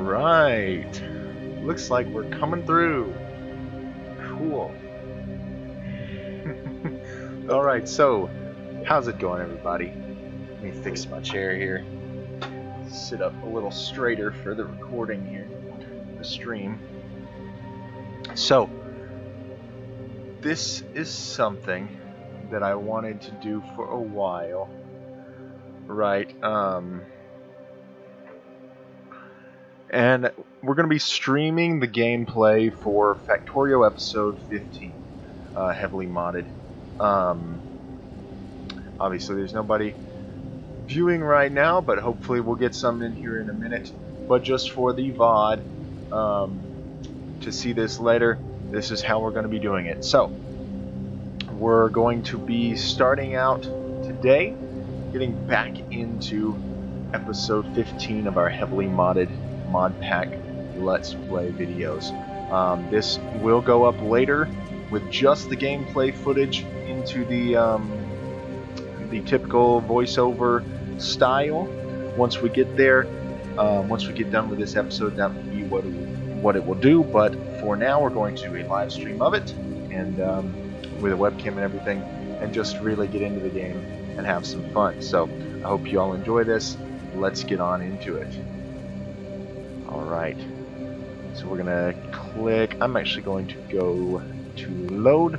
Alright. Looks like we're coming through. Cool. Alright, so how's it going, everybody? Let me fix my chair here. Sit up a little straighter for the recording here, the stream. So, this is something that I wanted to do for a while. Right, and we're going to be streaming the gameplay for Factorio Episode 15, Heavily Modded. Obviously there's nobody viewing right now, but hopefully we'll get some in here in a minute. But just for the VOD, to see this later, this is how we're going to be doing it. So, we're going to be starting out today, getting back into episode 15 of our Heavily Modded Mod Pack Let's Play videos. This will go up later with just the gameplay footage into the typical voiceover style. Once we get there, once we get done with this episode, that will be what it will do. But for now, we're going to do a live stream of it, and with a webcam and everything, and just really get into the game and have some fun. So I hope you all enjoy this. Let's get on into it. Alright, so we're gonna click. I'm actually going to go to load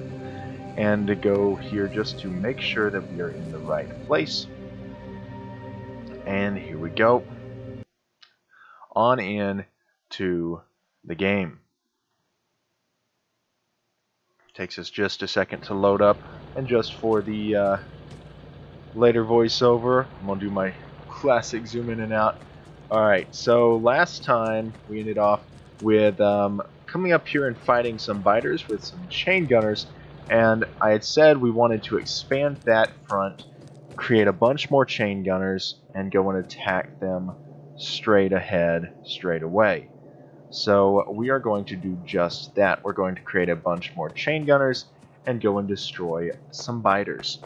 and to go here just to make sure that we are in the right place. And here we go. On in to the game. Takes us just a second to load up, and just for the later voiceover, I'm gonna do my classic zoom in and out. Alright, so last time we ended off with coming up here and fighting some biters with some chain gunners, and I had said we wanted to expand that front, create a bunch more chain gunners, and go and attack them straight ahead, straight away. So we are going to do just that. We're going to create a bunch more chain gunners and go and destroy some biters,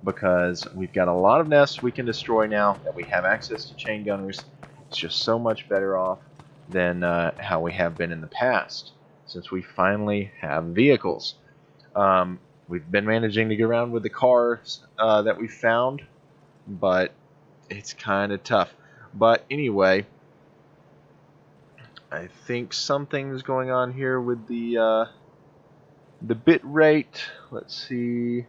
because we've got a lot of nests we can destroy now that we have access to chain gunners. It's just so much better off than how we have been in the past, since we finally have vehicles. We've been managing to get around with the cars that we found, but it's kind of tough. But anyway, I think something's going on here with the bit rate. Let's see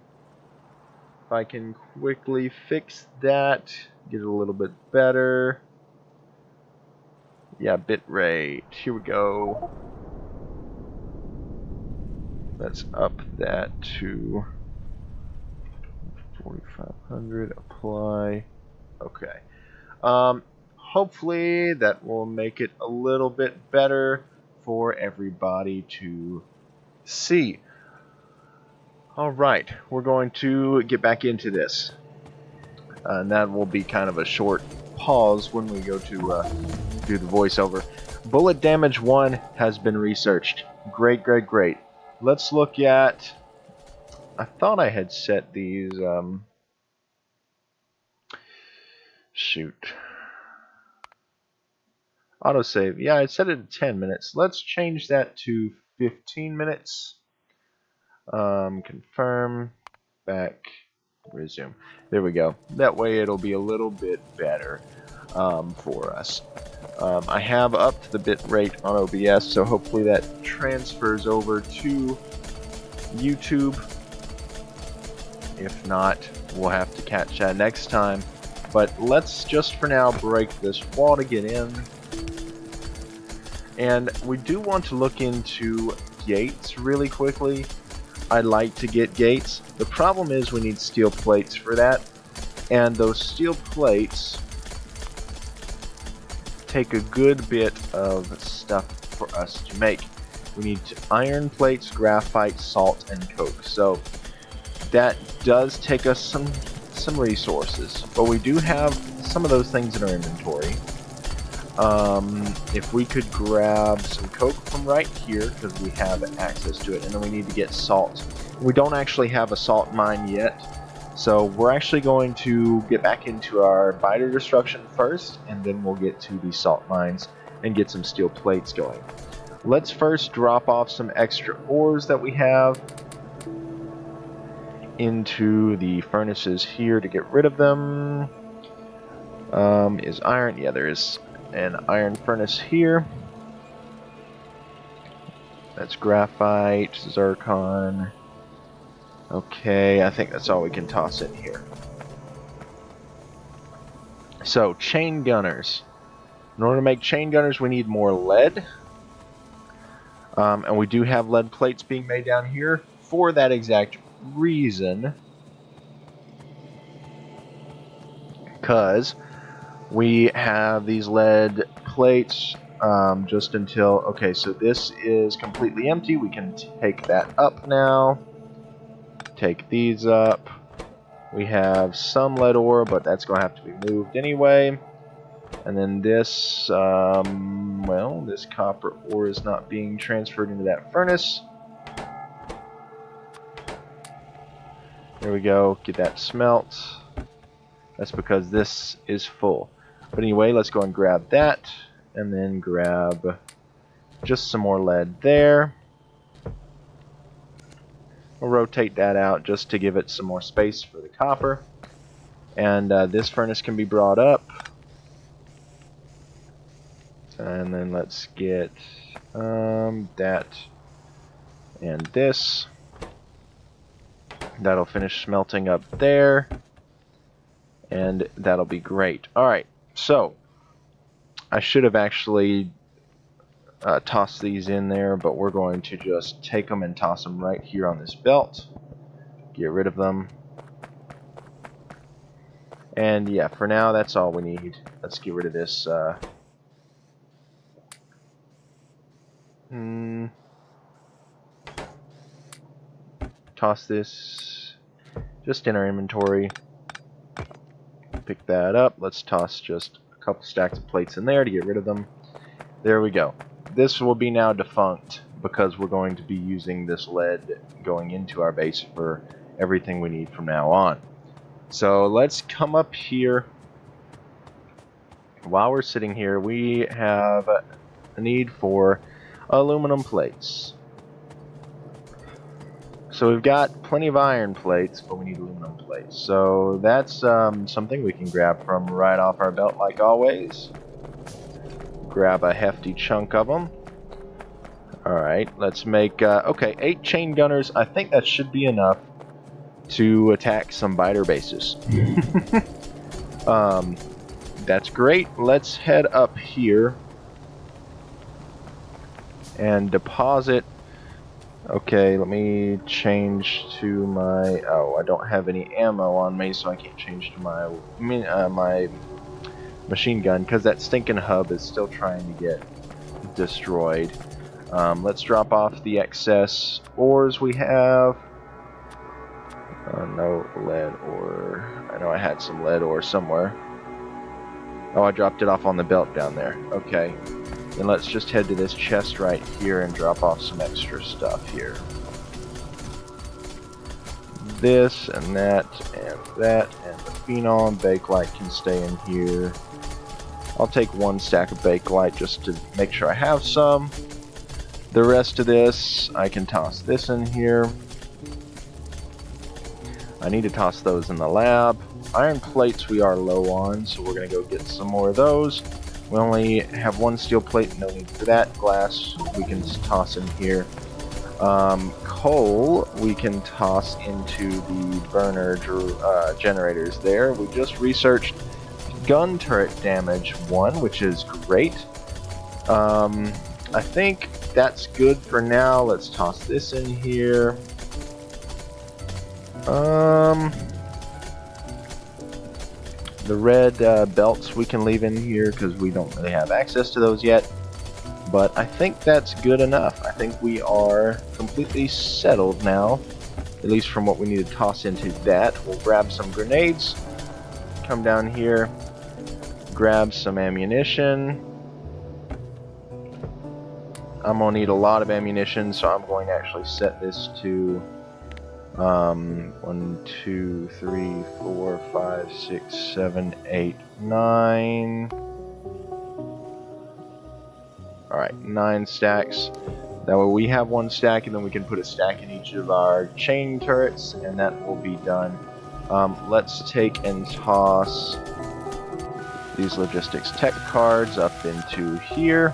if I can quickly fix that, get it a little bit better. Yeah, bit rate. Here we go. Let's up that to 4500. Apply. Okay. Hopefully that will make it a little bit better for everybody to see. Alright, we're going to get back into this. And that will be kind of a short pause when we go to do the voiceover. Bullet damage 1 has been researched. Great, great, great. Let's look at... I thought I had set these... shoot. Autosave. Yeah, I set it to 10 minutes. Let's change that to 15 minutes. Confirm. Back. Resume. There we go. That way it'll be a little bit better for us. I have upped the bit rate on OBS, so hopefully that transfers over to YouTube. If not, we'll have to catch that next time. But let's just for now break this wall to get in. And we do want to look into gates really quickly. I'd like to get gates. The problem is we need steel plates for that. And those steel plates take a good bit of stuff for us to make. We need iron plates, graphite, salt, and coke. So that does take us some resources, but we do have some of those things in our inventory. If we could grab some coke from right here, because we have access to it, and then we need to get salt. We don't actually have a salt mine yet, so we're actually going to get back into our biter destruction first, and then we'll get to the salt mines and get some steel plates going. Let's first drop off some extra ores that we have into the furnaces here to get rid of them. Is iron? Yeah, there is an iron furnace here. That's graphite, zircon. Okay, I think that's all we can toss in here. So, chain gunners. In order to make chain gunners, we need more lead. And we do have lead plates being made down here for that exact reason. Because we have these lead plates just until... Okay, so this is completely empty. We can take that up now. Take these up. We have some lead ore, but that's going to have to be moved anyway. And then this, well, this copper ore is not being transferred into that furnace. There we go. Get that smelt. That's because this is full. But anyway, let's go and grab that. And then grab just some more lead there. We'll rotate that out just to give it some more space for the copper. And this furnace can be brought up. And then let's get that and this. That'll finish smelting up there. And that'll be great. Alright, so I should have actually tossed these in there, but we're going to just take them and toss them right here on this belt. Get rid of them. And yeah, for now that's all we need. Let's get rid of this toss this just in our inventory. Pick that up. Let's toss just a couple stacks of plates in there to get rid of them. There we go. This will be now defunct because we're going to be using this lead going into our base for everything we need from now on. So let's come up here. While we're sitting here, we have a need for aluminum plates. So we've got plenty of iron plates, but we need aluminum plates. So that's something we can grab from right off our belt like always. Grab a hefty chunk of them. Alright, let's make, okay, 8 chain gunners. I think that should be enough to attack some biter bases. That's great. Let's head up here and deposit. Okay, let me change to my... Oh, I don't have any ammo on me, so I can't change to my my machine gun, because that stinking hub is still trying to get destroyed. Let's drop off the excess ores we have. No lead ore. I know I had some lead ore somewhere. Oh, I dropped it off on the belt down there. Okay. Then let's just head to this chest right here and drop off some extra stuff here. This and that, and the phenol and bakelite can stay in here. I'll take 1 stack of bakelite just to make sure I have some. The rest of this, I can toss this in here. I need to toss those in the lab. Iron plates we are low on, so we're going to go get some more of those. We only have 1 steel plate, no need for that. Glass we can toss in here. Coal we can toss into the burner generators there. We just researched gun turret damage 1, which is great. I think that's good for now. Let's toss this in here. The red belts we can leave in here because we don't really have access to those yet. But I think that's good enough. I think we are completely settled now, at least from what we need to toss into that. We'll grab some grenades, come down here, grab some ammunition. I'm going to need a lot of ammunition, so I'm going to actually set this to 1, 2, 3, 4, 5, 6, 7, 8, 9. Alright, 9 stacks. That way we have 1 stack, and then we can put a stack in each of our chain turrets, and that will be done. Let's take and toss these logistics tech cards up into here.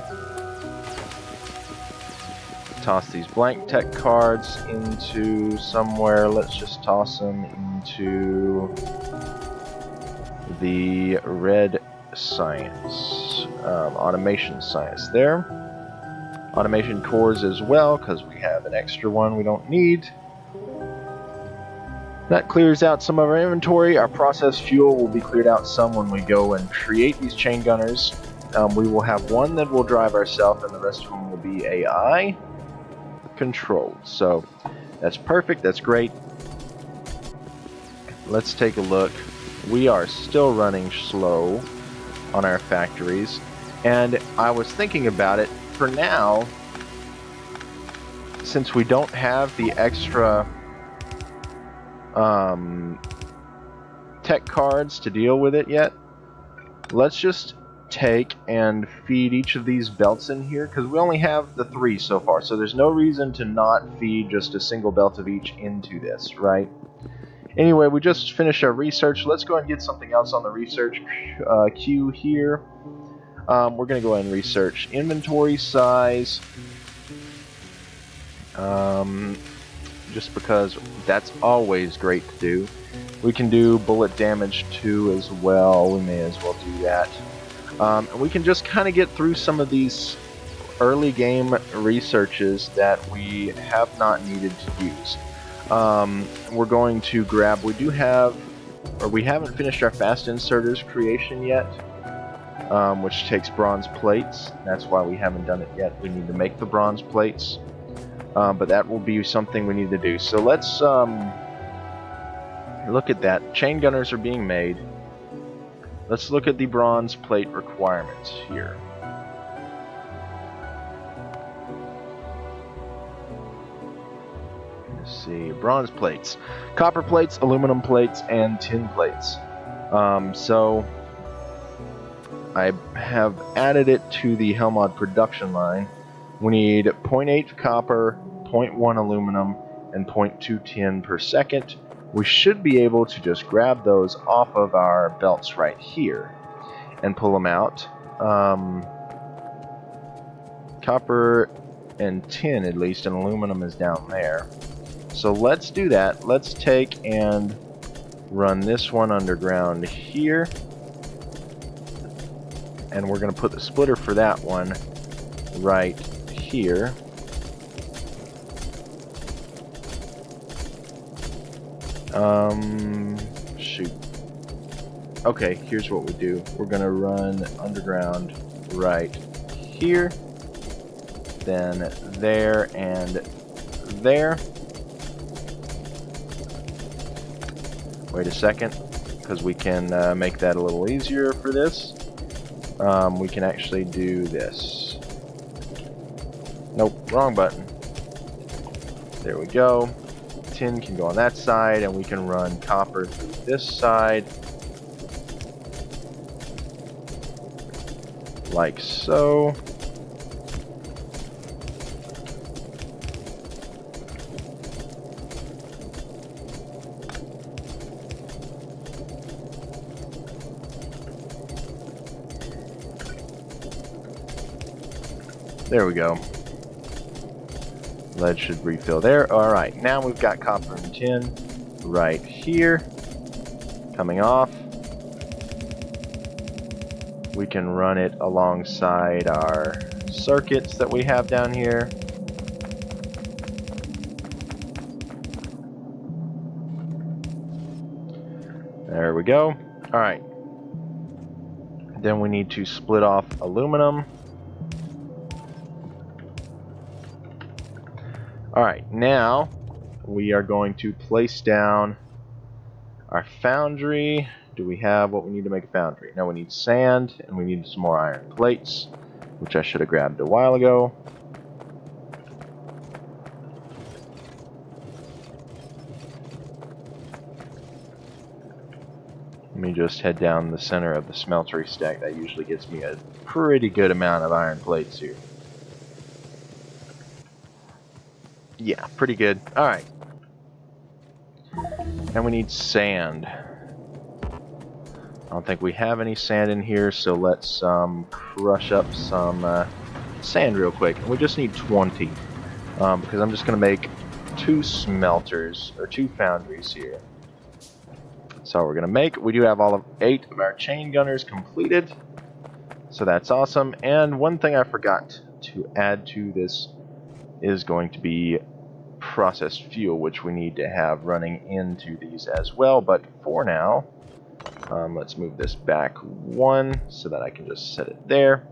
Toss these blank tech cards into somewhere. Let's just toss them into the red science, automation science there. Automation cores as well, because we have an extra one we don't need. That clears out some of our inventory. Our processed fuel will be cleared out some when we go and create these chain gunners. We will have one that will drive ourselves, and the rest of them will be AI controlled. So that's perfect, that's great. Let's take a look. We are still running slow on our factories, and I was thinking about it. For now, since we don't have the extra tech cards to deal with it yet, let's just take and feed each of these belts in here, because we only have the 3 so far, so there's no reason to not feed just a single belt of each into this, right? Anyway, we just finished our research. Let's go and get something else on the research queue here. We're going to go ahead and research inventory size, just because that's always great to do. We can do bullet damage too as well. We may as well do that. We can just kind of get through some of these early game researches that we have not needed to use. We're going to grab, we haven't finished our fast inserters creation yet. Which takes bronze plates. That's why we haven't done it yet. We need to make the bronze plates. But that will be something we need to do. So let's look at that. Chain gunners are being made. Let's look at the bronze plate requirements here. Let's see. Bronze plates. Copper plates, aluminum plates, and tin plates. So I have added it to the Hellmod production line. We need 0.8 copper, 0.1 aluminum, and 0.2 tin per second. We should be able to just grab those off of our belts right here and pull them out. Copper and tin, at least, and aluminum is down there. So let's do that. Let's take and run this one underground here. And we're going to put the splitter for that one right here. Shoot. Okay, here's what we do. We're going to run underground right here, then there and there. Wait a second, because we can make that a little easier for this. We can actually do this. Nope, wrong button. There we go. Tin can go on that side, and we can run copper through this side. Like so. There we go. Lead should refill there. Alright, now we've got copper and tin right here. Coming off. We can run it alongside our circuits that we have down here. There we go. Alright. Then we need to split off aluminum. Alright, now we are going to place down our foundry. Do we have what we need to make a foundry? No, we need sand, and we need some more iron plates, which I should have grabbed a while ago. Let me just head down the center of the smeltery stack. That usually gets me a pretty good amount of iron plates here. Yeah, pretty good. Alright. And we need sand. I don't think we have any sand in here, so let's crush up some sand real quick. And we just need 20. Because I'm just going to make 2 smelters, or 2 foundries here. That's all we're going to make. We do have all of 8 of our chain gunners completed. So that's awesome. And one thing I forgot to add to this is going to be processed fuel, which we need to have running into these as well. But for now, let's move this back 1 so that I can just set it there.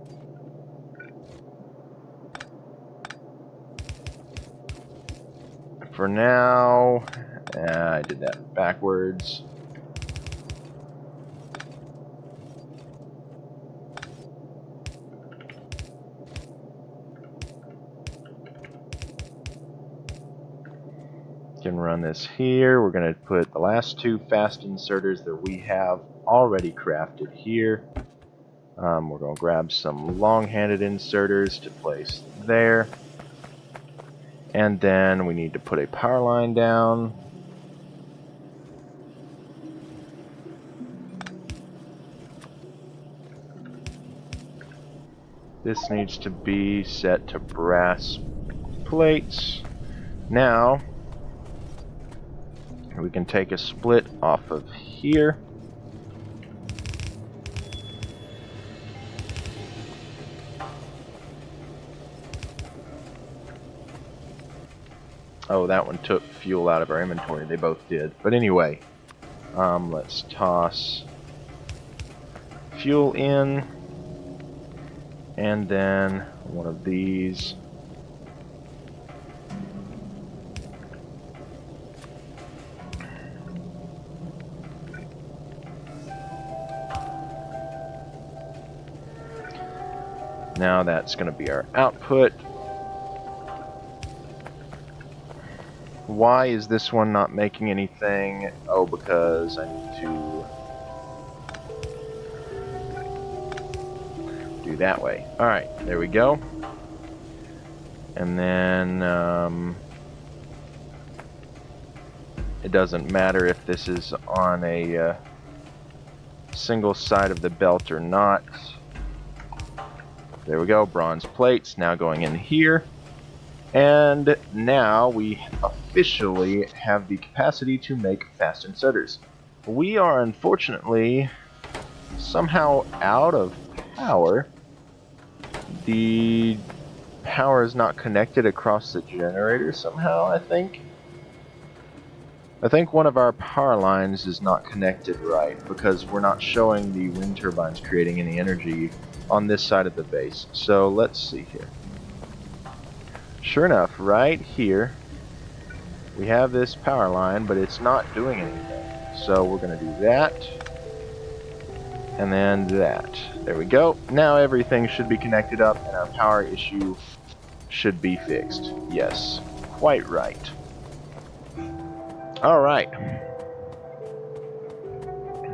For now, I did that backwards. Can run this here. We're going to put the last 2 fast inserters that we have already crafted here. We're going to grab some long-handed inserters to place there. And then we need to put a power line down. This needs to be set to brass plates. Now, we can take a split off of here. Oh, that one took fuel out of our inventory. They both did. But anyway, let's toss fuel in. And then one of these. Now that's going to be our output. Why is this one not making anything? Oh, because I need to do that way. Alright, there we go. And then it doesn't matter if this is on a single side of the belt or not. There we go, bronze plates now going in here. And now we officially have the capacity to make fast inserters. We are unfortunately somehow out of power. The power is not connected across the generator somehow, I think. I think one of our power lines is not connected right because we're not showing the wind turbines creating any energy on this side of the base. So let's see here. Sure enough, right here we have this power line, but it's not doing anything. So we're going to do that and then that. There we go. Now everything should be connected up and our power issue should be fixed. Yes, quite right. Alright.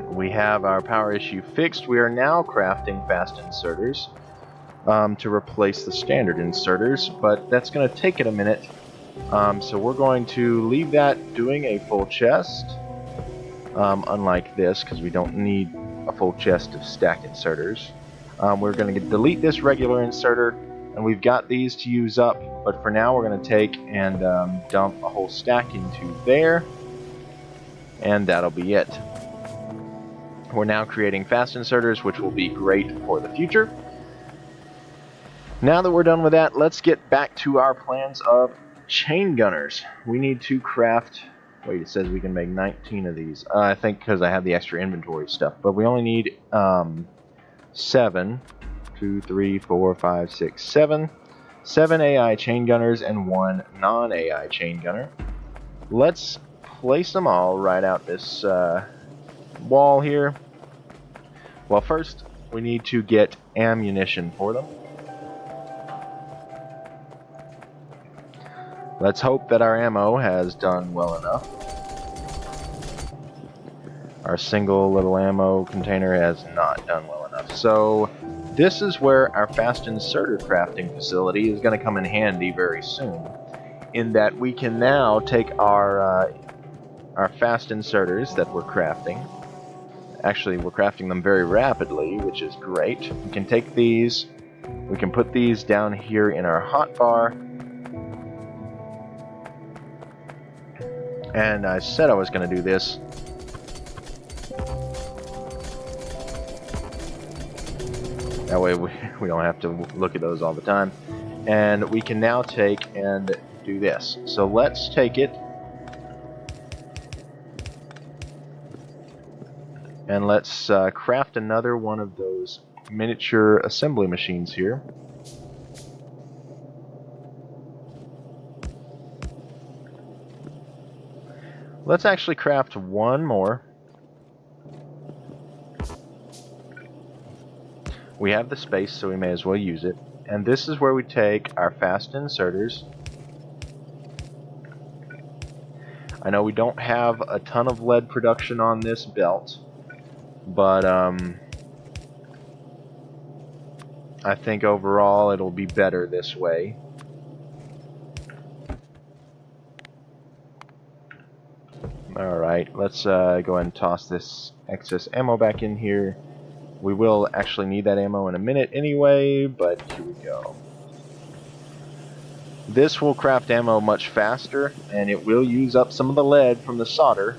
We have our power issue fixed. We are now crafting fast inserters to replace the standard inserters, but that's going to take it a minute. So we're going to leave that doing a full chest, unlike this, because we don't need a full chest of stack inserters. We're going to delete this regular inserter, and we've got these to use up, but for now we're going to take and dump a whole stack into there, and that'll be it. We're now creating fast inserters, which will be great for the future. Now that we're done with that, let's get back to our plans of chain gunners. We need to craft... Wait, it says we can make 19 of these. I think because I have the extra inventory stuff. But we only need 7. 2, 3, 4, 5, 6, 7. 7 AI chain gunners and 1 non-AI chain gunner. Let's place them all right out this wall here. Well, first we need to get ammunition for them. Let's hope that our ammo has done well enough. Our single little ammo container has not done well enough. So this is where our fast inserter crafting facility is going to come in handy very soon. in that we can now take our fast inserters that we're crafting. Actually, we're crafting them very rapidly, which is great. We can take these, we can put these down here in our hotbar. And I said I was going to do this. That way we don't have to look at those all the time. And we can now take and do this. So let's take it. And let's craft another one of those miniature assembly machines here. Let's actually craft one more. We have the space, so we may as well use it. And this is where we take our fast inserters. I know we don't have a ton of lead production on this belt, but I think overall it'll be better this way. Alright, let's go ahead and toss this excess ammo back in here. We will actually need that ammo in a minute anyway, but here we go. This will craft ammo much faster, and it will use up some of the lead from the solder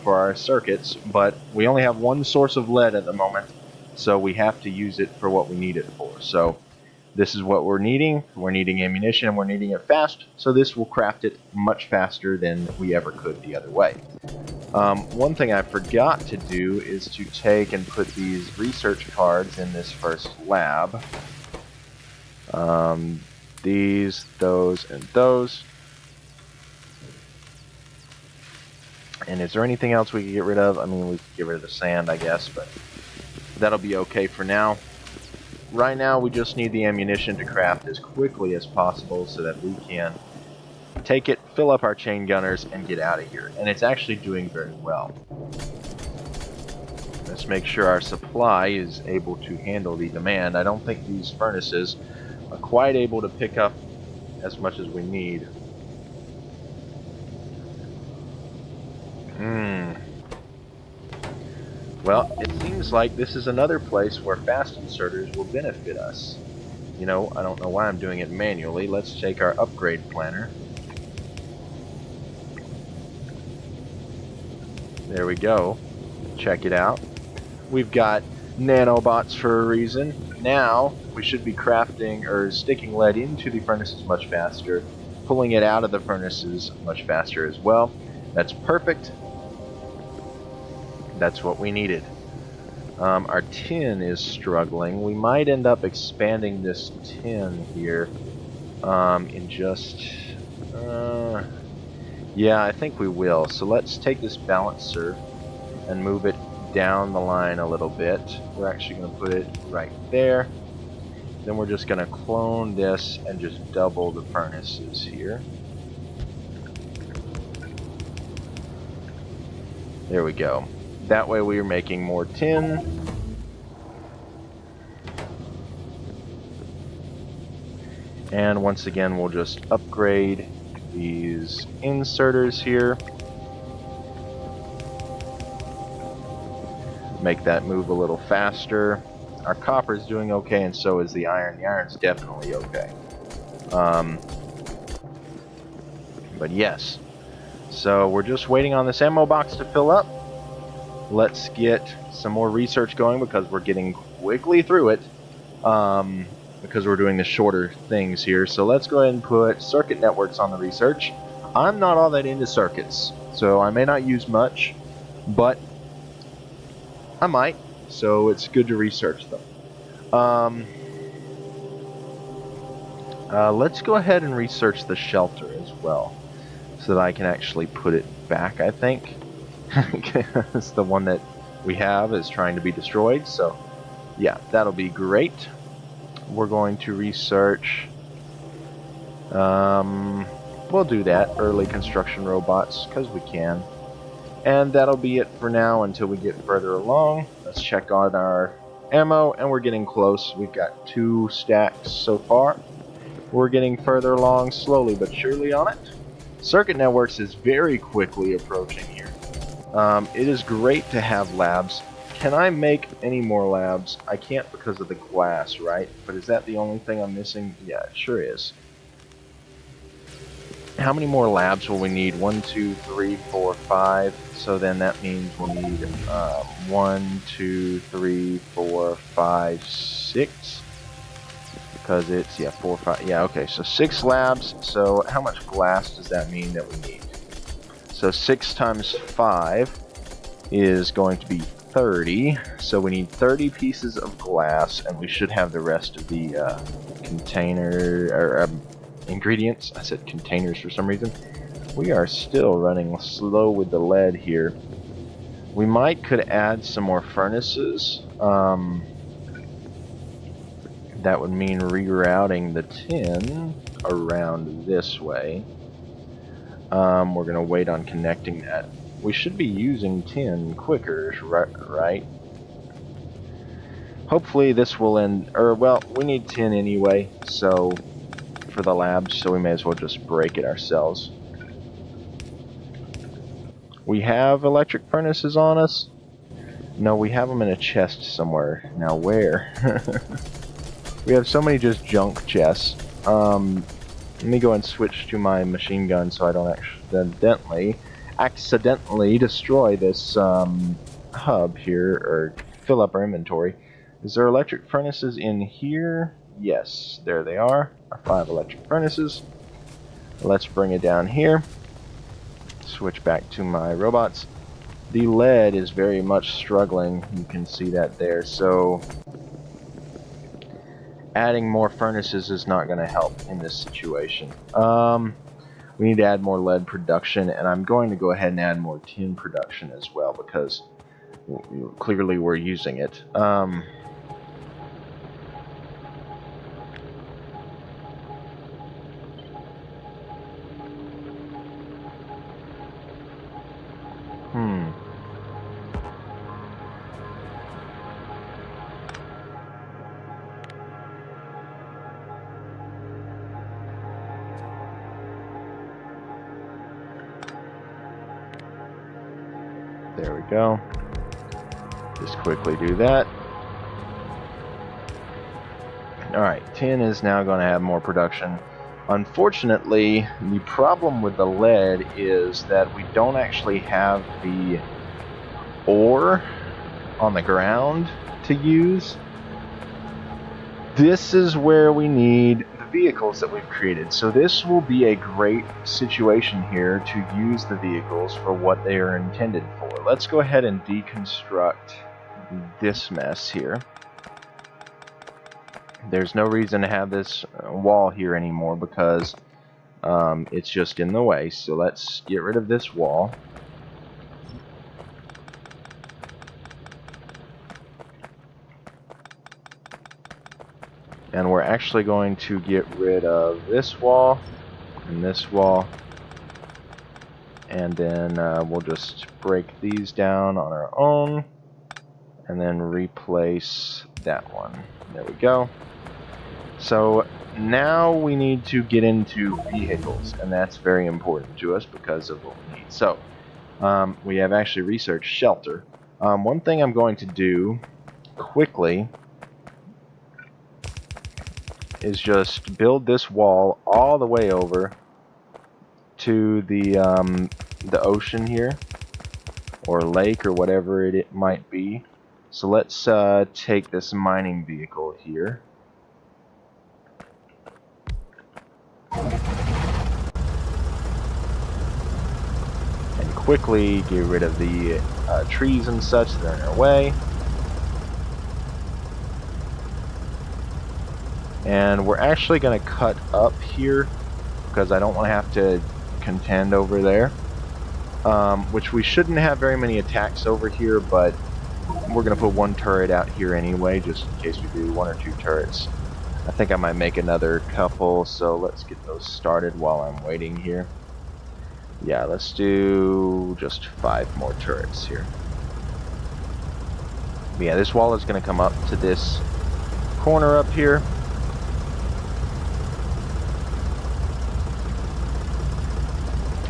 for our circuits, but we only have one source of lead at the moment, so we have to use it for what we need it for. So this is what we're needing. We're needing ammunition, and we're needing it fast, so this will craft it much faster than we ever could the other way. One thing I forgot to do is to take and put these research cards in this first lab. These, those, and those. And is there anything else we can get rid of? I mean, we can get rid of the sand, I guess, but that'll be okay for now. Right now, we just need the ammunition to craft as quickly as possible so that we can take it, fill up our chain gunners, and get out of here. And it's actually doing very well. Let's make sure our supply is able to handle the demand. I don't think these furnaces are quite able to pick up as much as we need. Well, it seems like this is another place where fast inserters will benefit us. You know, I don't know why I'm doing it manually. Let's take our upgrade planner. There we go. Check it out. We've got nanobots for a reason. Now, we should be crafting or sticking lead into the furnaces much faster, pulling it out of the furnaces much faster as well. That's perfect. That's what we needed. Our tin is struggling. We might end up expanding this tin here in just... yeah, I think we will. So let's take this balancer and move it down the line a little bit. We're actually going to put it right there. Then we're just going to clone this and just double the furnaces here. There we go. That way we are making more tin. And once again, we'll just upgrade these inserters here. Make that move a little faster. Our copper is doing okay, and so is the iron. The iron's definitely okay. But yes. So we're just waiting on this ammo box to fill up. Let's get some more research going because we're getting quickly through it. Because we're doing the shorter things here. So let's go ahead and put circuit networks on the research. I'm not all that into circuits, so I may not use much, but I might, so it's good to research them. Let's go ahead and research the shelter as well, so that I can actually put it back, I think. Because the one that we have is trying to be destroyed, so yeah, that'll be great. We're going to research, we'll do that, early construction robots, because we can. And that'll be it for now until we get further along. Let's check on our ammo, and we're getting close. We've got 2 stacks so far. We're getting further along slowly but surely on it. Circuit Networks is very quickly approaching here. It is great to have labs. Can I make any more labs? I can't because of the glass, right? But is that the only thing I'm missing? Yeah, it sure is. How many more labs will we need? 1, 2, 3, 4, 5. So then that means we'll need 1, 2, 3, 4, 5, 6. Because it's, yeah, 4, 5. Yeah, okay, so 6 labs. So how much glass does that mean that we need? So 6 times 5 is going to be 30. So we need 30 pieces of glass, and we should have the rest of the container, or ingredients. I said containers for some reason. We are still running slow with the lead here. We could add some more furnaces. That would mean rerouting the tin around this way. We're going to wait on connecting that. We should be using tin quicker, right? Hopefully this will end, or well, we need tin anyway, so for the labs, so we may as well just break it ourselves. We have electric furnaces on us. No, we have them in a chest somewhere. Now where? We have so many just junk chests. Let me go and switch to my machine gun so I don't accidentally destroy this hub here, or fill up our inventory. Is there electric furnaces in here? Yes, there they are. Our 5 electric furnaces. Let's bring it down here. Switch back to my robots. The lead is very much struggling. You can see that there. So adding more furnaces is not going to help in this situation. We need to add more lead production, and I'm going to go ahead and add more tin production as well, because clearly we're using it. There we go. Just quickly do that. Alright, tin is now going to have more production. Unfortunately, the problem with the lead is that we don't actually have the ore on the ground to use. This is where we need the vehicles that we've created. So this will be a great situation here to use the vehicles for what they are intended for. Let's go ahead and deconstruct this mess here. There's no reason to have this wall here anymore because it's just in the way. So let's get rid of this wall. And we're actually going to get rid of this wall and this wall. And then we'll just break these down on our own. And then replace that one. There we go. So now we need to get into vehicles. And that's very important to us because of what we need. So we have actually researched shelter. One thing I'm going to do quickly is just build this wall all the way over to the ocean here, or lake, or whatever it might be. So let's take this mining vehicle here. And quickly get rid of the trees and such that are in our way. And we're actually going to cut up here because I don't want to have to contend over there. Which we shouldn't have very many attacks over here, but we're going to put 1 turret out here anyway, just in case we do 1 or 2 turrets. I think I might make another couple, so let's get those started while I'm waiting here. Yeah, let's do just 5 more turrets here. But yeah, this wall is going to come up to this corner up here.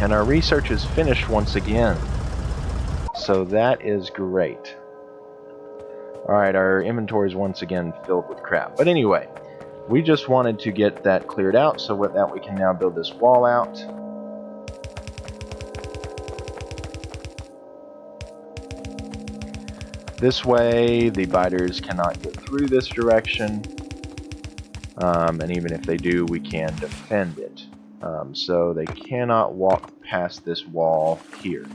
And our research is finished once again. So that is great. Alright, our inventory is once again filled with crap. But anyway, we just wanted to get that cleared out so with that we can now build this wall out. This way, the biters cannot get through this direction. And even if they do, we can defend it. So they cannot walk past this wall here.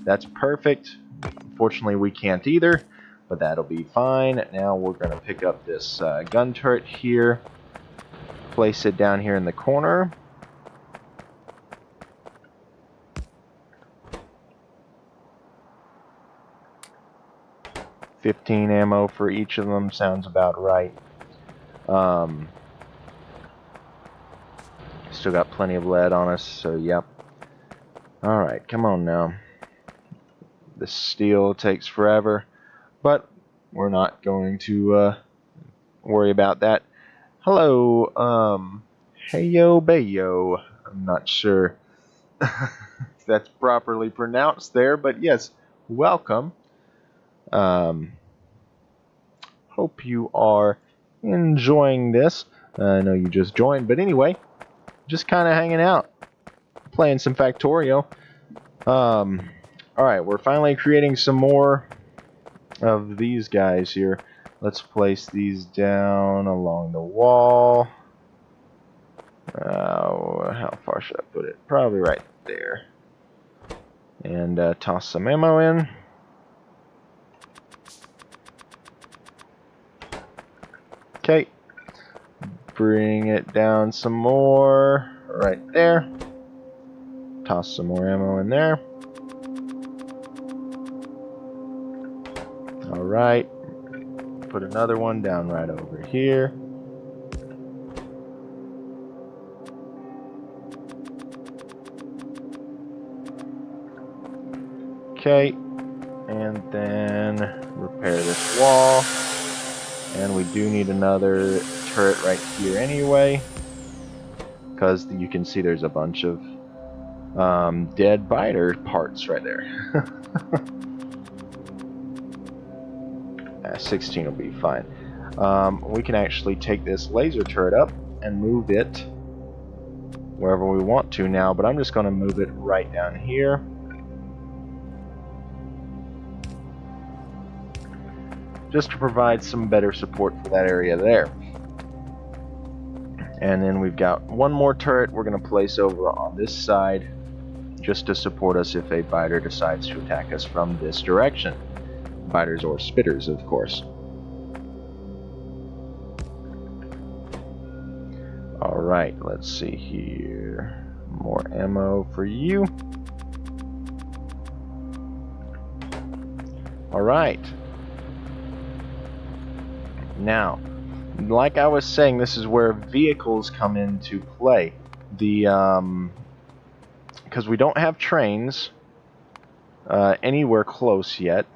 That's perfect. Unfortunately, we can't either, but that'll be fine. Now we're going to pick up this gun turret here, place it down here in the corner. $15 ammo for each of them sounds about right. Still got plenty of lead on us, so yep. Alright, come on now. The steel takes forever, but we're not going to worry about that. Hello, heyo bayo. I'm not sure if that's properly pronounced there, but yes, welcome. Hope you are enjoying this. I know you just joined, but anyway, just kind of hanging out, playing some Factorio. Alright, we're finally creating some more of these guys here. Let's place these down along the wall. How far should I put it? Probably right there. And toss some ammo in. Okay. Bring it down some more. Right there. Toss some more ammo in there. Alright. Put another one down right over here. Okay. And then repair this wall. And we do need another turret right here anyway. Because you can see there's a bunch of dead biter parts right there. 16 will be fine. We can actually take this laser turret up and move it wherever we want to now, but I'm just going to move it right down here. Just to provide some better support for that area there. And then we've got one more turret we're going to place over on this side just to support us if a biter decides to attack us from this direction. Biters or spitters, of course. Alright, let's see here. More ammo for you. Alright. Now, like I was saying, this is where vehicles come into play. Because we don't have trains anywhere close yet.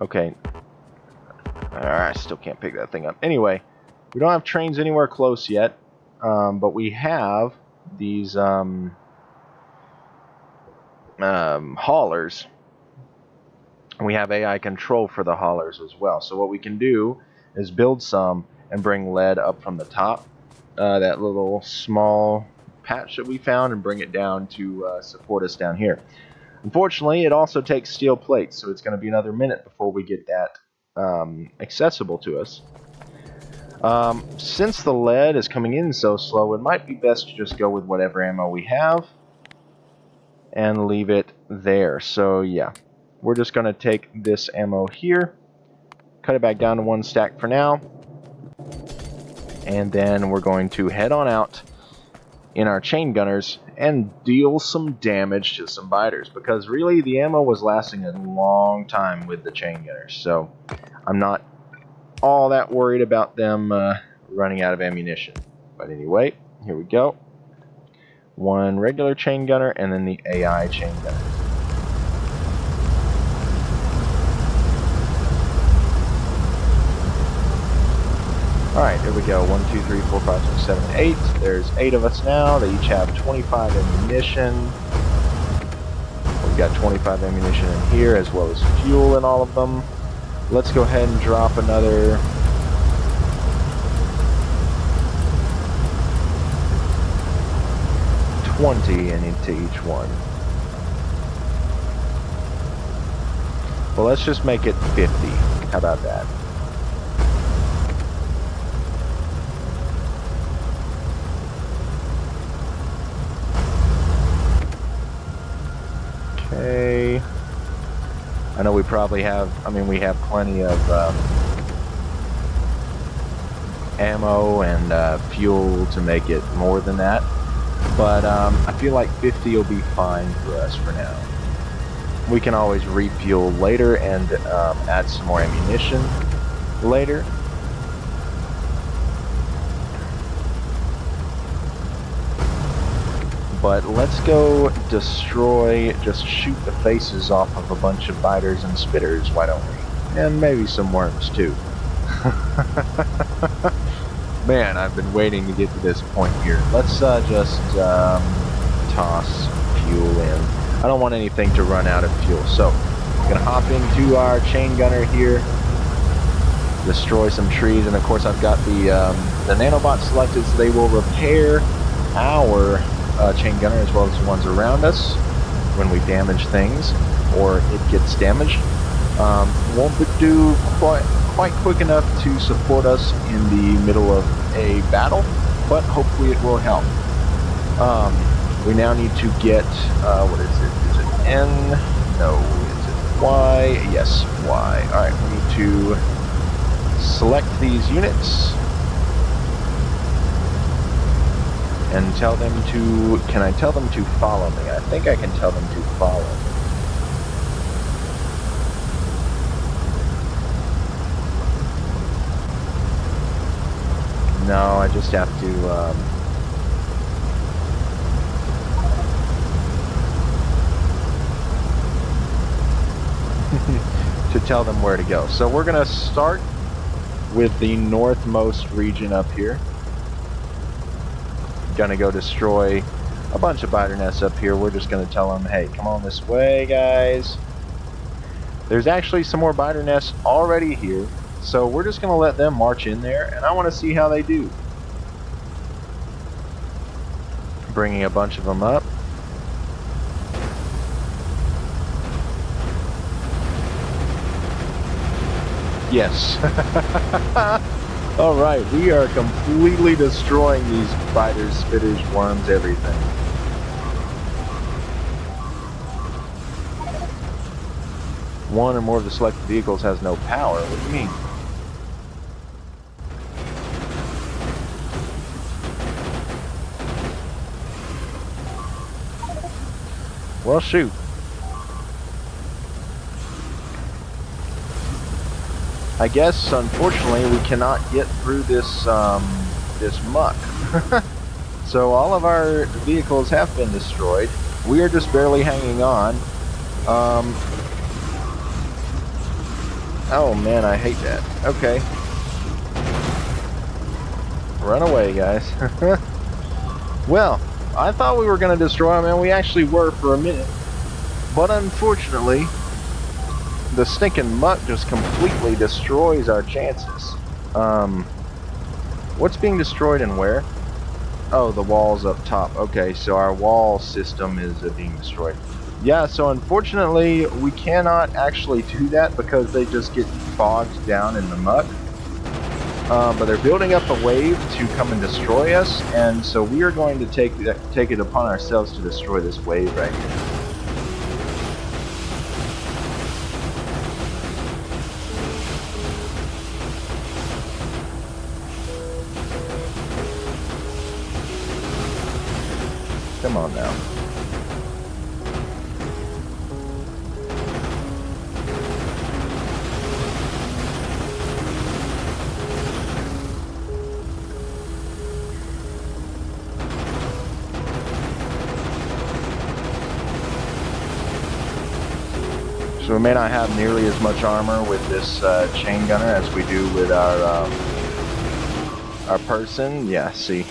Okay. I still can't pick that thing up. Anyway, we don't have trains anywhere close yet, but we have these haulers. We have AI control for the haulers as well. So what we can do is build some and bring lead up from the top, that little small patch that we found, and bring it down to support us down here. Unfortunately, it also takes steel plates, so it's going to be another minute before we get that accessible to us. Since the lead is coming in so slow, it might be best to just go with whatever ammo we have and leave it there. So yeah, we're just going to take this ammo here, cut it back down to 1 stack for now, and then we're going to head on out in our chain gunners and deal some damage to some biters, because really the ammo was lasting a long time with the chain gunners, so I'm not all that worried about them running out of ammunition. But anyway, here we go. 1 regular chain gunner and then the AI chain gunner. Alright, we go. 1, 2, 3, 4, 5, 6, 7, 8. There's 8 of us now. They each have 25 ammunition. We've got 25 ammunition in here, as well as fuel in all of them. Let's go ahead and drop another... $20 into each one. Well, let's just make it 50. How about that? Okay. I know we probably have, we have plenty of ammo and fuel to make it more than that. But I feel like 50 will be fine for us for now. We can always refuel later and add some more ammunition later. But let's go destroy, just shoot the faces off of a bunch of biters and spitters, why don't we? And maybe some worms too. Man, I've been waiting to get to this point here. Let's just toss fuel in. I don't want anything to run out of fuel, so I'm gonna hop into our chain gunner here, destroy some trees, and of course I've got the nanobots selected, so they will repair our chain gunner as well as the ones around us when we damage things or it gets damaged. Won't do quite quick enough to support us in the middle of a battle, but hopefully it will help. We now need to get, what is it? Is it N? No. Is it Y? Yes, Y. Alright, we need to select these units and tell them to, can I tell them to follow me? I think I can tell them to follow me. No, I just have to, to tell them where to go. So we're going to start with the northmost region up here. Going to go destroy a bunch of biter nests up here. We're just going to tell them, hey, come on this way, guys. There's actually some more biter nests already here. So we're just going to let them march in there, and I want to see how they do. Bringing a bunch of them up. Yes. Alright, we are completely destroying these biters, spitters, worms, everything. One or more of the selected vehicles has no power. What do you mean? Well, shoot. I guess, unfortunately, we cannot get through this, this muck. So all of our vehicles have been destroyed. We are just barely hanging on. Oh man, I hate that. Okay. Run away, guys. Well, I thought we were going to destroy them, and we actually were for a minute. But unfortunately, the stinking muck just completely destroys our chances. What's being destroyed and where? Oh, the walls up top. Okay, so our wall system is being destroyed. Yeah, so unfortunately, we cannot actually do that because they just get bogged down in the muck. But they're building up a wave to come and destroy us, and so we are going to take it upon ourselves to destroy this wave right here. Come on now. So we may not have nearly as much armor with this chain gunner as we do with our our person. Yeah, see.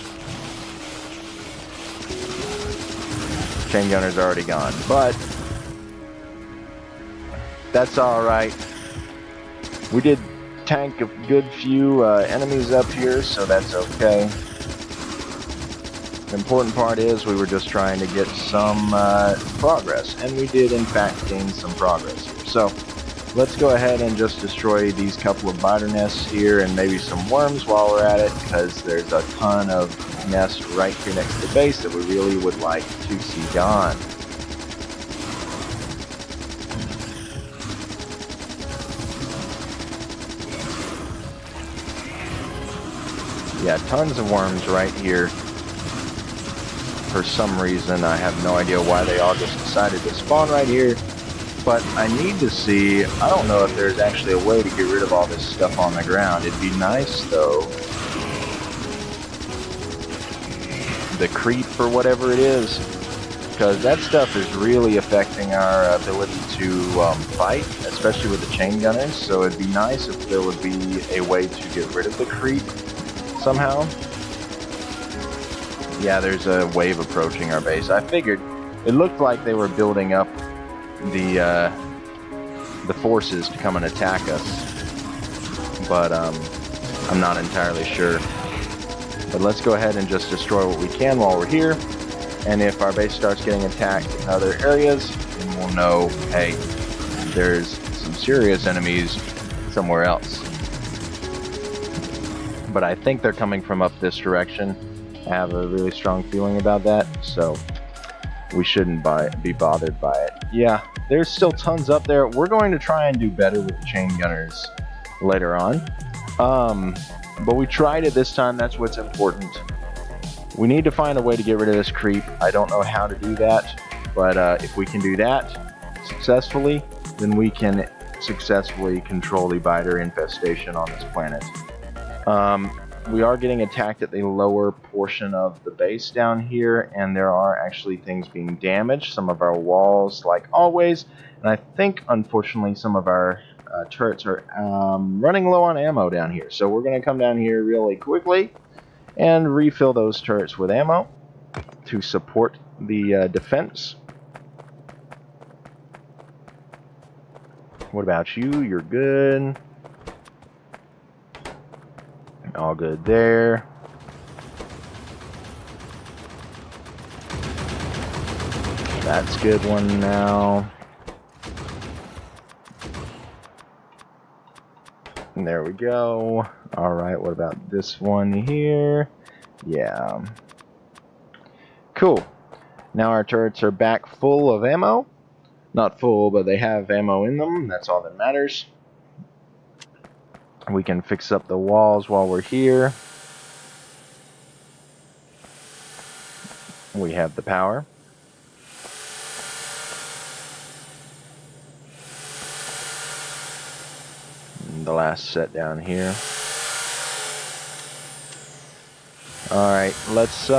Chain gunner's already gone, but that's alright. We did tank a good few enemies up here, so that's okay. The important part is we were just trying to get some progress, and we did in fact gain some progress here. So let's go ahead and just destroy these couple of biter nests here and maybe some worms while we're at it, because there's a ton of nests right here next to the base that we really would like to see gone. Yeah, tons of worms right here. For some reason, I have no idea why they all just decided to spawn right here. But I need to see, I don't know if there's actually a way to get rid of all this stuff on the ground. It'd be nice, though. The creep or whatever it is. Because that stuff is really affecting our ability to fight, especially with the chain gunners. So it'd be nice if there would be a way to get rid of the creep somehow. Yeah, there's a wave approaching our base. I figured it looked like they were building up the forces to come and attack us, but I'm not entirely sure. But let's go ahead and just destroy what we can while we're here, and if our base starts getting attacked in other areas, then we'll know, hey, there's some serious enemies somewhere else. But I think they're coming from up this direction. I have a really strong feeling about that, so we shouldn't be bothered by it. Yeah, there's still tons up there. We're going to try and do better with the chain gunners later on. But we tried it this time, that's what's important. We need to find a way to get rid of this creep. I don't know how to do that, but if we can do that successfully, then we can successfully control the biter infestation on this planet. We are getting attacked at the lower portion of the base down here, and there are actually things being damaged. Some of our walls, like always, and I think, unfortunately, some of our turrets are running low on ammo down here. So we're going to come down here really quickly and refill those turrets with ammo to support the defense. What about you? You're good. All good there. That's a good one now. And there we go. Alright, what about this one here? Yeah. Cool. Now our turrets are back full of ammo. Not full, but they have ammo in them. That's all that matters. We can fix up the walls while we're here. We have the power. And the last set down here. Alright, let's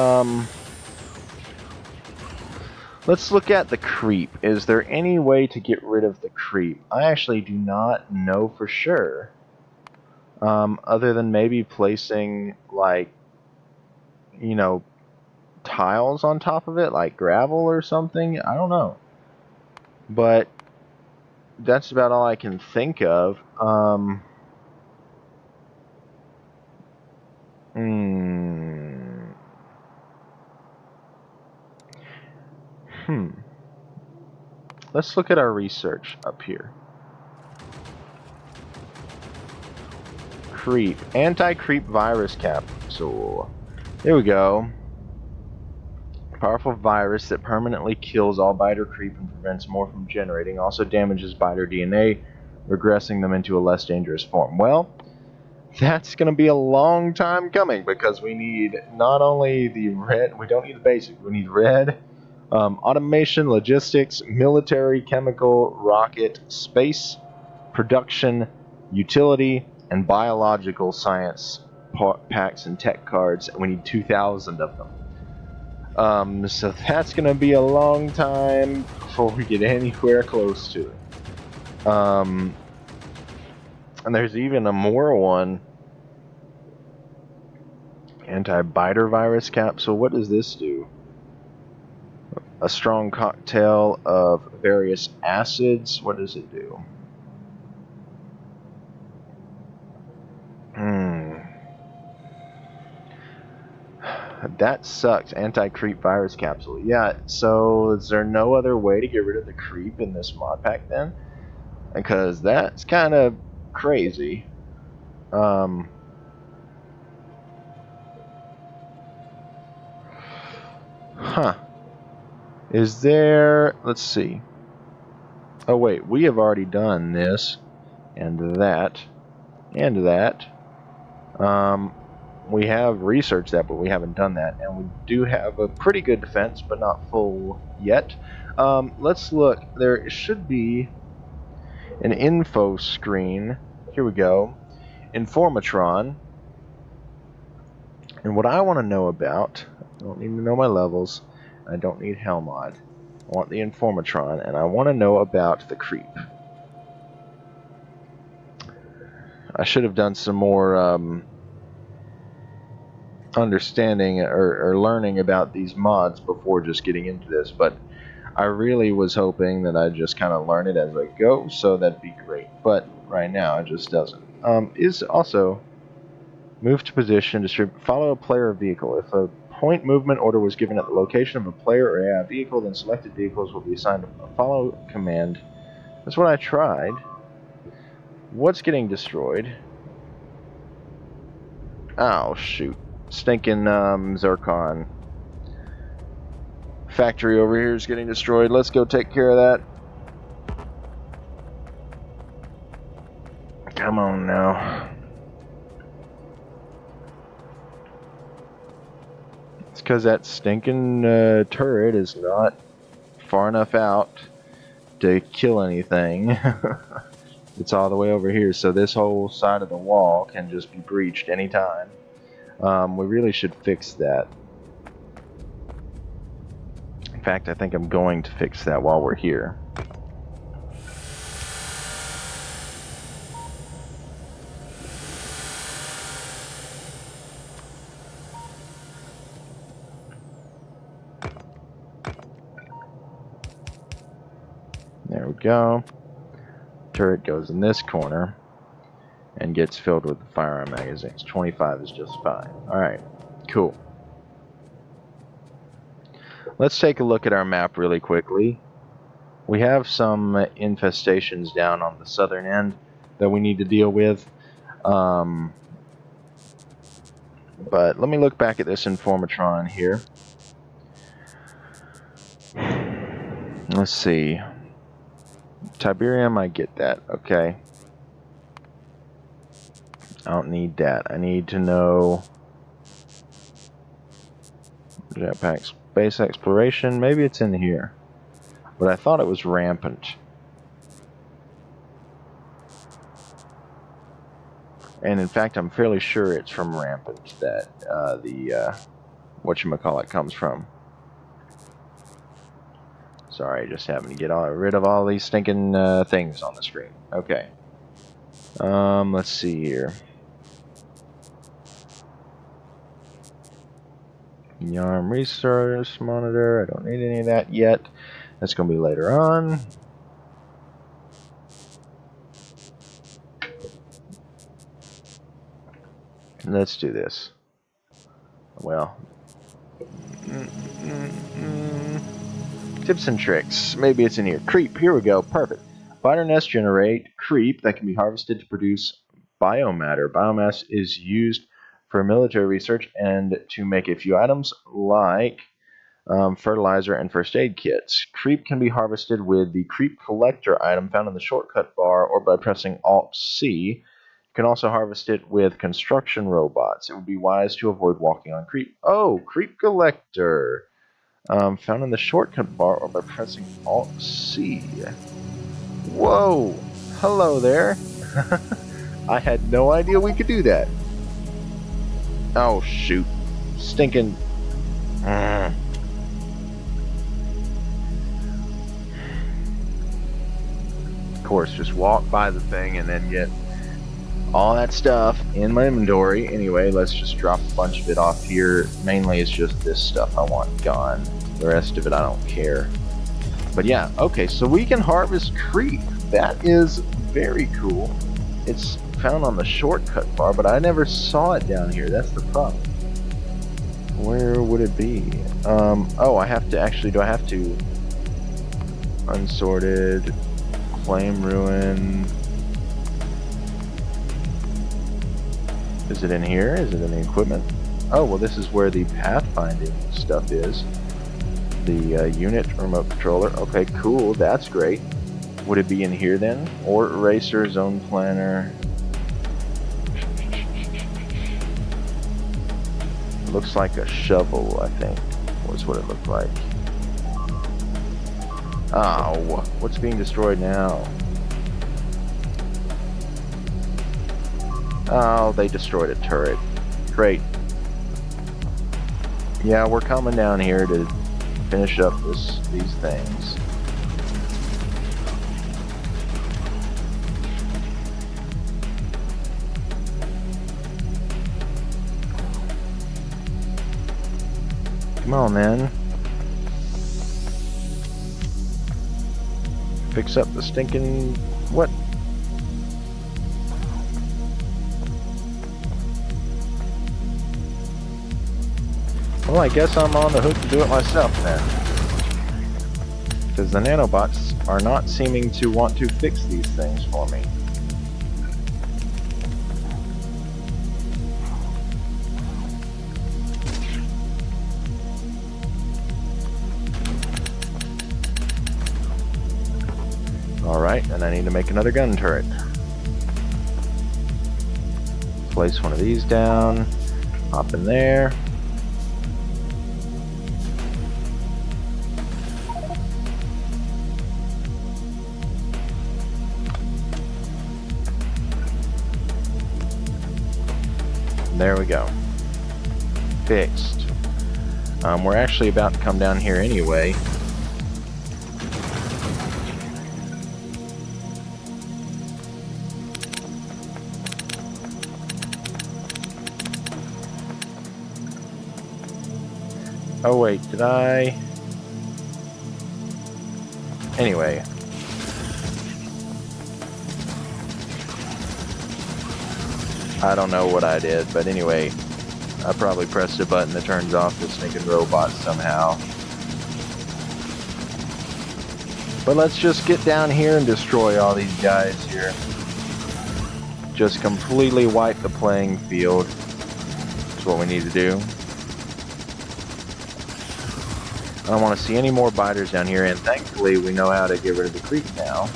look at the creep. Is there any way to get rid of the creep? I actually do not know for sure. Other than maybe placing, like, you know, tiles on top of it, like gravel or something. I don't know. But that's about all I can think of. Let's look at our research up here. Creep. Anti-creep virus capsule. There we go. Powerful virus that permanently kills all biter creep and prevents more from generating. Also damages biter DNA, regressing them into a less dangerous form. Well, that's going to be a long time coming, because we need not only the red, we don't need the basic, we need red, automation, logistics, military, chemical, rocket, space, production, utility, and biological science packs and tech cards. We need 2,000 of them. So that's going to be a long time before we get anywhere close to it. And there's even a more one Anti-biter virus capsule. What does this do? A strong cocktail of various acids. What does it do? That sucks. Anti-creep virus capsule. Yeah, so is there no other way to get rid of the creep in this mod pack then? Because that's kind of crazy. Huh. Is there... Let's see. Oh wait, we have already done this, and that, and that. We have researched that, but we haven't done that, and we do have a pretty good defense, but not full yet. Let's look. There should be an info screen. Here we go. Informatron. And what I want to know about, I don't need to know my levels, I don't need Hellmod. I want the Informatron, and I want to know about the creep. I should have done some more understanding or learning about these mods before just getting into this, but I really was hoping that I'd just kind of learn it as I go, so that'd be great. But right now, it just doesn't. Is also move to position, distribute, follow a player or vehicle. If a point movement order was given at the location of a player or AI vehicle, then selected vehicles will be assigned a follow command. That's what I tried. What's getting destroyed? Oh, shoot. Stinking Zircon. Factory over here is getting destroyed. Let's go take care of that. Come on now. It's because that stinking turret is not far enough out to kill anything. It's all the way over here, so this whole side of the wall can just be breached anytime. We really should fix that. In fact, I think I'm going to fix that while we're here. There we go. Turret goes in this corner and gets filled with the firearm magazines. 25 is just fine. Alright, cool. Let's take a look at our map really quickly. We have some infestations down on the southern end that we need to deal with. But let me look back at this Informatron here. Let's see. Tiberium, I get that. Okay. I don't need that. I need to know jetpack space exploration. Maybe it's in here. But I thought it was rampant. And in fact, I'm fairly sure it's from rampant that the whatchamacallit comes from. Sorry, just having to get rid of all these stinking things on the screen. Okay. Let's see here. Yarn resource monitor. I don't need any of that yet. That's going to be later on. Let's do this. Well. Tips and tricks. Maybe it's in here. Creep. Here we go. Perfect. Spider nests generate creep that can be harvested to produce biomatter. Biomass is used for military research and to make a few items like fertilizer and first aid kits. Creep can be harvested with the creep collector item found in the shortcut bar or by pressing Alt-C. You can also harvest it with construction robots. It would be wise to avoid walking on creep. Oh, creep collector. Found in the shortcut bar or by pressing Alt-C. Whoa! Hello there. I had no idea we could do that. Oh, shoot. Stinking... Of course, just walk by the thing and then get all that stuff in my inventory. Anyway, let's just drop a bunch of it off here. Mainly it's just this stuff I want gone. The rest of it I don't care. But yeah, okay, so we can harvest creep. That is very cool. It's found on the shortcut bar, but I never saw it down here. That's the problem. Where would it be? Oh, I have to actually, do I have to? Unsorted, flame ruin. Is it in here? Is it in the equipment? Oh, well, this is where the pathfinding stuff is. The unit remote controller. Okay, cool. That's great. Would it be in here then? Or eraser, zone planner. Looks like a shovel, I think, was what it looked like. Oh, what's being destroyed now? Oh, they destroyed a turret. Great. Yeah, we're coming down here to finish up these things. Come on, man. Fix up the stinking... what? Well, I guess I'm on the hook to do it myself then. Because the nanobots are not seeming to want to fix these things for me. Alright, and I need to make another gun turret. Place one of these down. Hop in there. There we go. Fixed. We're actually about to come down here anyway. Oh wait, did I? Anyway. I don't know what I did, but anyway, I probably pressed a button that turns off the stinking robot somehow. But let's just get down here and destroy all these guys here. Just completely wipe the playing field. That's what we need to do. I don't want to see any more biters down here, and thankfully we know how to get rid of the creep now.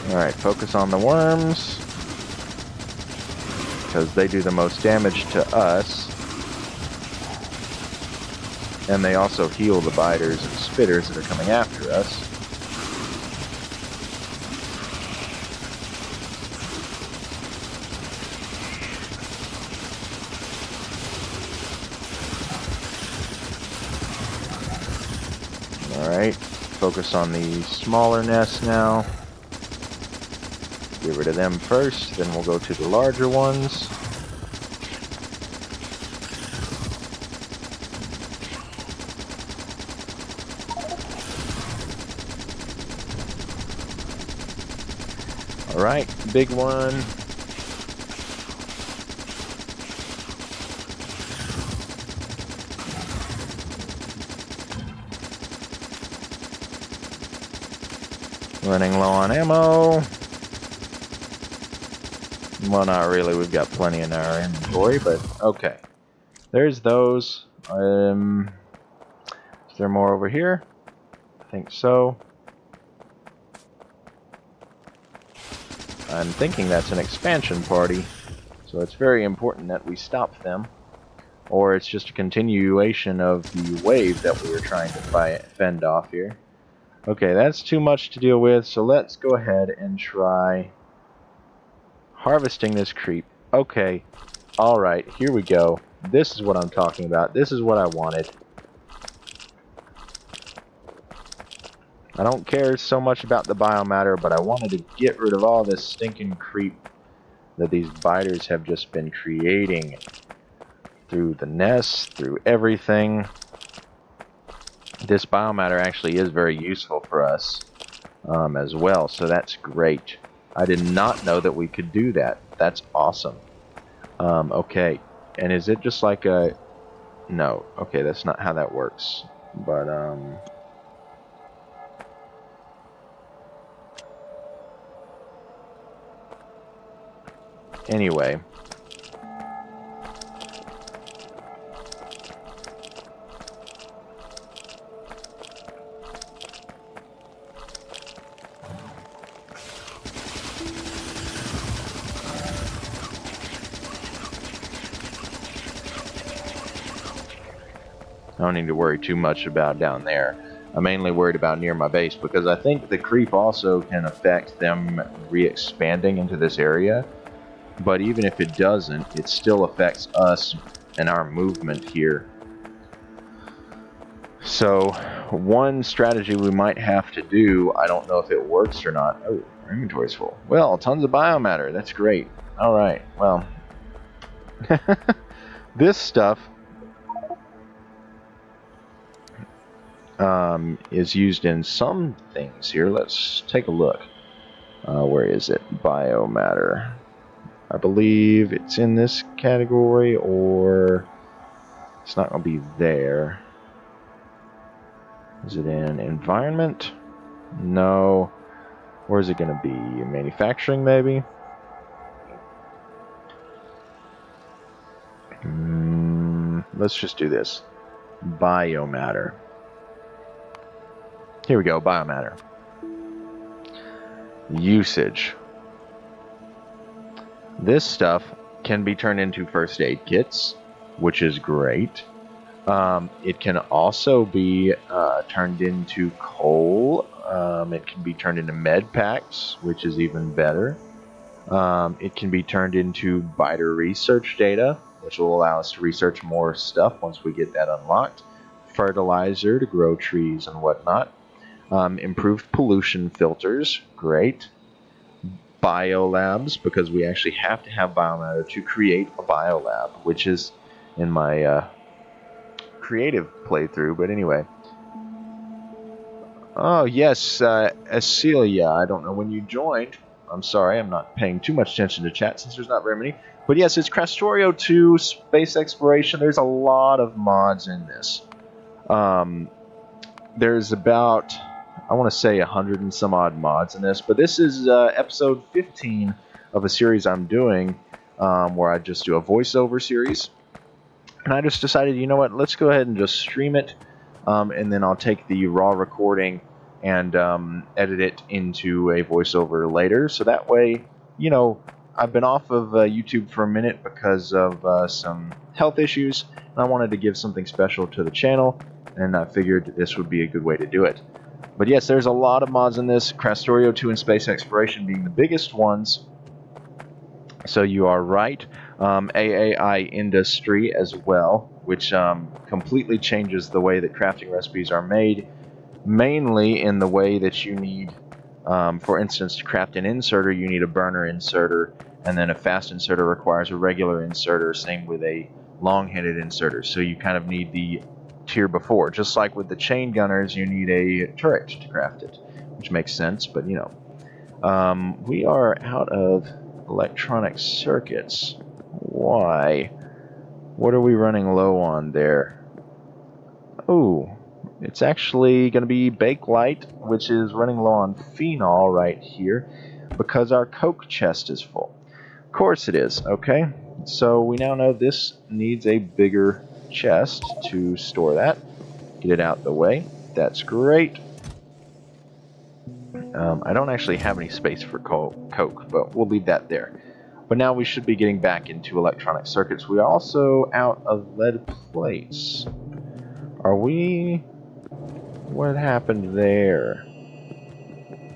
Alright, focus on the worms, because they do the most damage to us. And they also heal the biters and spitters that are coming after us. Alright, focus on the smaller nests now. Get rid of them first, then we'll go to the larger ones. Alright, big one. Running low on ammo. Well, not really. We've got plenty in our inventory, but okay. There's those. Is there more over here? I think so. I'm thinking that's an expansion party, so it's very important that we stop them, or it's just a continuation of the wave that we were trying to fend off here. Okay, that's too much to deal with, so let's go ahead and try harvesting this creep. Okay, alright, here we go. This is what I'm talking about. This is what I wanted. I don't care so much about the biomatter, but I wanted to get rid of all this stinking creep that these biters have just been creating through the nests, through everything. This biomatter actually is very useful for us as well, so that's great. I did not know that we could do that. That's awesome. Okay, and is it just like a... No, okay, that's not how that works. But, anyway. I don't need to worry too much about down there. I'm mainly worried about near my base because I think the creep also can affect them re-expanding into this area. But even if it doesn't, it still affects us and our movement here. So, one strategy we might have to do, I don't know if it works or not. Oh, our inventory's full. Well, tons of biomatter. That's great. Alright, well. This stuff is used in some things here. Let's take a look. Where is it? Biomatter. I believe it's in this category, or it's not going to be there. Is it in environment? No. Where is it going to be? Manufacturing, maybe? Let's just do this. Biomatter. Here we go, biomatter. Usage. This stuff can be turned into first aid kits, which is great. It can also be turned into coal. It can be turned into med packs, which is even better. It can be turned into biter research data, which will allow us to research more stuff once we get that unlocked. Fertilizer to grow trees and whatnot. Improved pollution filters, great. Biolabs, because we actually have to have biomatter to create a biolab, which is in my creative playthrough, but anyway. Oh, yes, Epsiode, I don't know when you joined. I'm sorry, I'm not paying too much attention to chat since there's not very many. But yes, it's Factorio 2, space exploration. There's a lot of mods in this. There's about, I want to say 100 and some odd mods in this, but this is episode 15 of a series I'm doing where I just do a voiceover series. And I just decided, you know what, let's go ahead and just stream it, and then I'll take the raw recording and edit it into a voiceover later. So that way, you know, I've been off of YouTube for a minute because of some health issues, and I wanted to give something special to the channel, and I figured this would be a good way to do it. But yes, there's a lot of mods in this, Factorio 2 and space exploration being the biggest ones. So you are right. AAI industry as well, which completely changes the way that crafting recipes are made, mainly in the way that you need, for instance, to craft an inserter, you need a burner inserter, and then a fast inserter requires a regular inserter, same with a long-headed inserter. So you kind of need the tier before. Just like with the chain gunners, you need a turret to craft it, which makes sense, but you know. We are out of electronic circuits. Why? What are we running low on there? Oh, it's actually going to be Bakelite, which is running low on phenol right here because our coke chest is full. Of course it is, okay? So we now know this needs a bigger chest to store that. Get it out the way. That's great. I don't actually have any space for coke, but we'll leave that there. But now we should be getting back into electronic circuits. We are also out of lead plates. Are we... What happened there?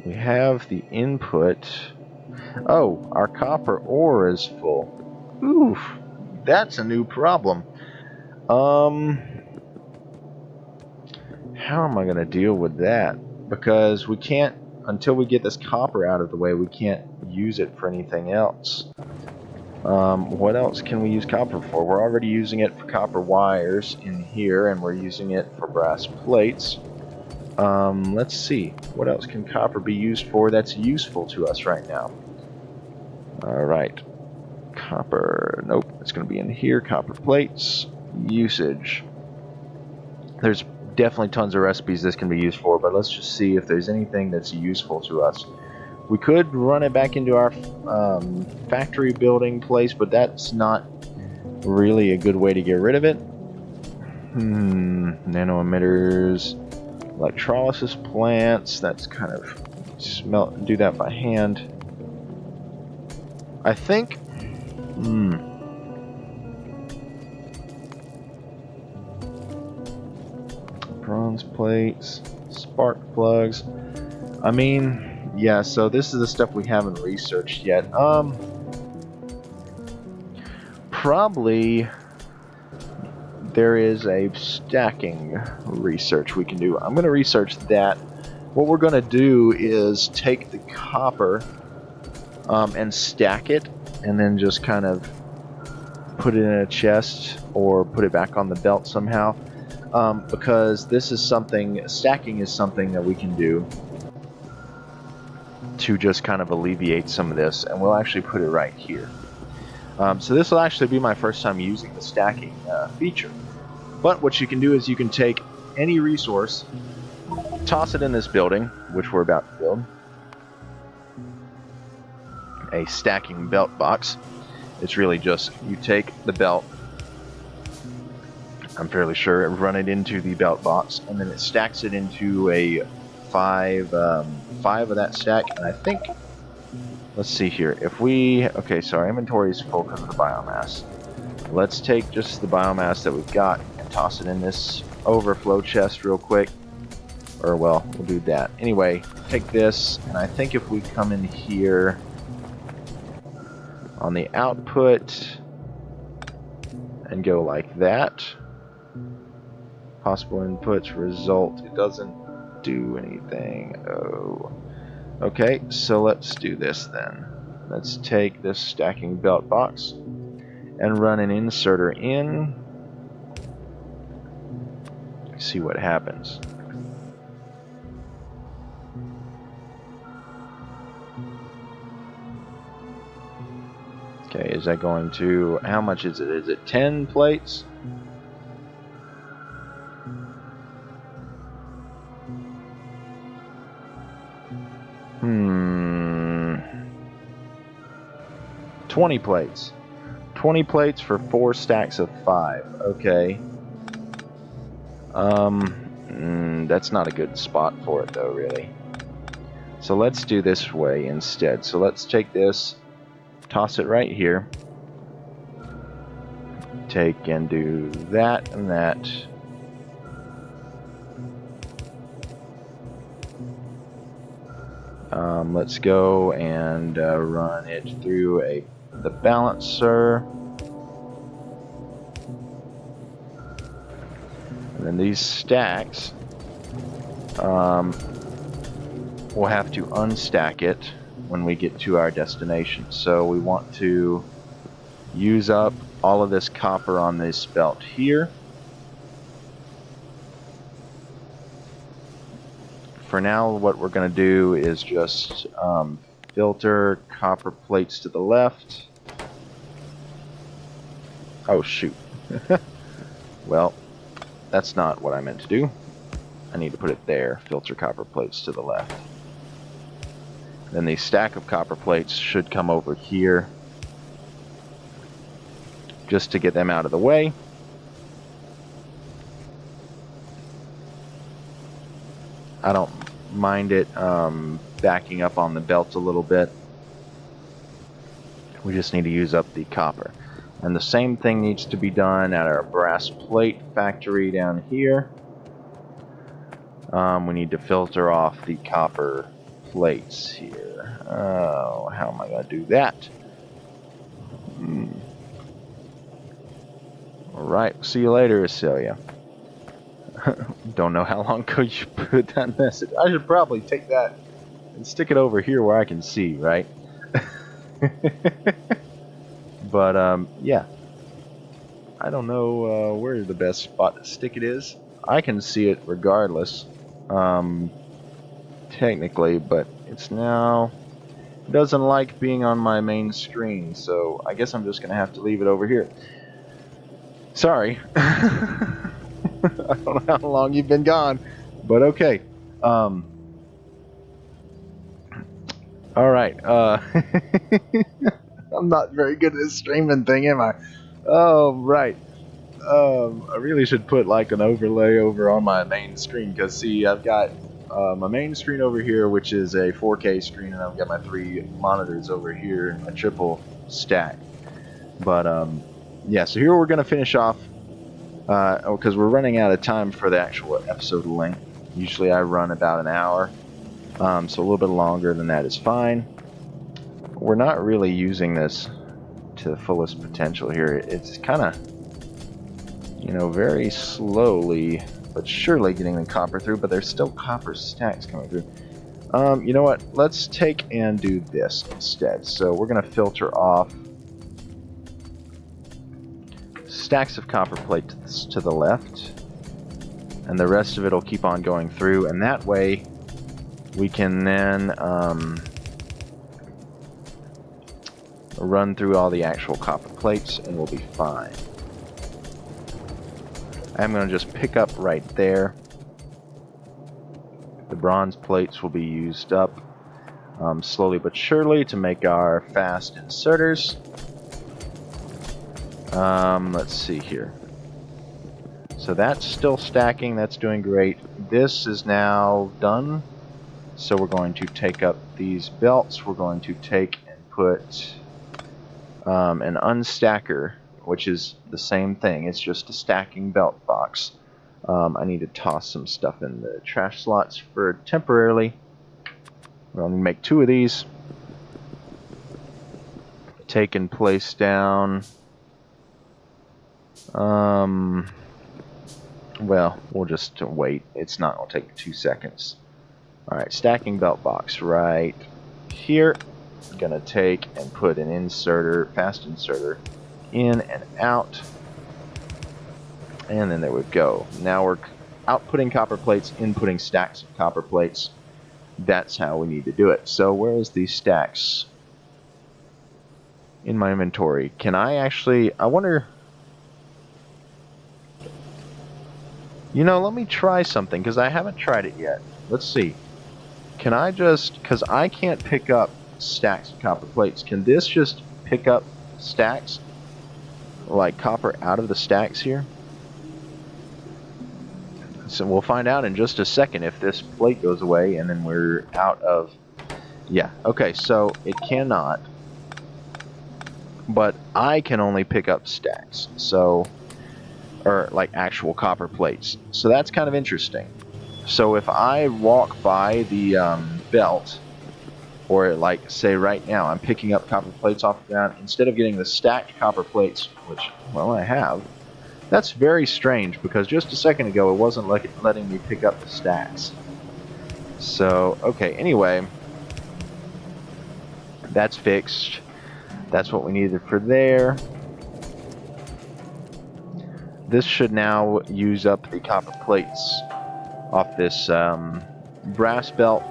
We have the input. Oh, our copper ore is full. Oof, that's a new problem. How am I going to deal with that? because we can't, until we get this copper out of the way, we can't use it for anything else. What else can we use copper for? We're already using it for copper wires in here, and we're using it for brass plates. Let's see, what else can copper be used for that's useful to us right now? Alright, copper, nope, it's going to be in here. Copper plates, usage. There's definitely tons of recipes this can be used for, but let's just see if there's anything that's useful to us. We could run it back into our factory building place, but that's not really a good way to get rid of it. Nano emitters, electrolysis plants, that's kind of do that by hand. I think bronze plates, spark plugs. I mean, yeah, so this is the stuff we haven't researched yet. Probably there is a stacking research we can do. I'm going to research that. What we're going to do is take the copper and stack it, and then just kind of put it in a chest or put it back on the belt somehow. Because this is something, stacking is something that we can do to just kind of alleviate some of this, and we'll actually put it right here. So this will actually be my first time using the stacking feature. But what you can do is you can take any resource, toss it in this building, which we're about to build, a stacking belt box. It's really just, you take the belt, I'm fairly sure, run it into the belt box, and then it stacks it into a five of that stack. And I think, let's see here, if we, okay, so our inventory is full because of the biomass. Let's take just the biomass that we've got and toss it in this overflow chest real quick. Or, well, we'll do that. Anyway, take this, and I think if we come in here on the output and go like that, possible inputs, result, it doesn't do anything. Oh, okay, so let's do this then. Let's take this stacking belt box and run an inserter in. See what happens. Okay, is that going to, how much is it? Is it 10 plates? Hmm. 20 plates. 20 plates for 4 stacks of 5. Okay. That's not a good spot for it though, really. So let's do this way instead. So let's take this, toss it right here. Take and do that and that. Let's go and run it through the balancer. And then these stacks, we'll have to unstack it when we get to our destination. So we want to use up all of this copper on this belt here. For now, what we're going to do is just filter copper plates to the left. Oh, shoot. Well, that's not what I meant to do. I need to put it there. Filter copper plates to the left. Then the stack of copper plates should come over here, just to get them out of the way. I don't mind it backing up on the belt a little bit. We just need to use up the copper. And the same thing needs to be done at our brass plate factory down here. We need to filter off the copper plates here. Oh, how am I going to do that? Alright, see you later, Celia. Don't know how long ago you put that message. I should probably take that and stick it over here where I can see, right? But, yeah. I don't know where the best spot to stick it is. I can see it regardless, technically, but it's now... It doesn't like being on my main screen, so I guess I'm just going to have to leave it over here. Sorry. I don't know how long you've been gone, but okay. Alright, I'm not very good at this streaming thing, am I? Oh, right. I really should put like an overlay over on my main screen, because see, I've got my main screen over here, which is a 4K screen, and I've got my 3 monitors over here, a triple stack. But yeah, so here we're going to finish off, because we're running out of time for the actual episode length. Usually I run about an hour, so a little bit longer than that is fine. We're not really using this to the fullest potential here. It's kind of, you know, very slowly but surely getting the copper through, but there's still copper stacks coming through. You know what? Let's take and do this instead. So we're going to filter off stacks of copper plates to the left, and the rest of it will keep on going through, and that way we can then run through all the actual copper plates and we'll be fine. I'm going to just pick up right there. The bronze plates will be used up slowly but surely to make our fast inserters. Let's see here. So that's still stacking, that's doing great. This is now done. So we're going to take up these belts. We're going to take and put an unstacker, which is the same thing. It's just a stacking belt box. I need to toss some stuff in the trash slots for temporarily. We're going to make 2 of these. Take and place down. Well, we'll just wait. It's not going to take 2 seconds. Alright, stacking belt box right here. Gonna take and put an inserter, fast inserter, in and out. And then there we go. Now we're outputting copper plates, inputting stacks of copper plates. That's how we need to do it. So where is these stacks? In my inventory. Can I actually... I wonder... You know, let me try something, because I haven't tried it yet. Let's see. Can I just... Because I can't pick up stacks of copper plates. Can this just pick up stacks? Like copper out of the stacks here? So we'll find out in just a second if this plate goes away and then we're out of... Yeah, okay, so it cannot. But I can only pick up stacks. So... Or like actual copper plates. So that's kind of interesting. So if I walk by the belt, or like say right now I'm picking up copper plates off the ground, instead of getting the stacked copper plates, which, well, I have, that's very strange because just a second ago it wasn't letting me pick up the stacks. So, okay, anyway, that's fixed. That's what we needed for there. This should now use up the copper plates off this brass belt.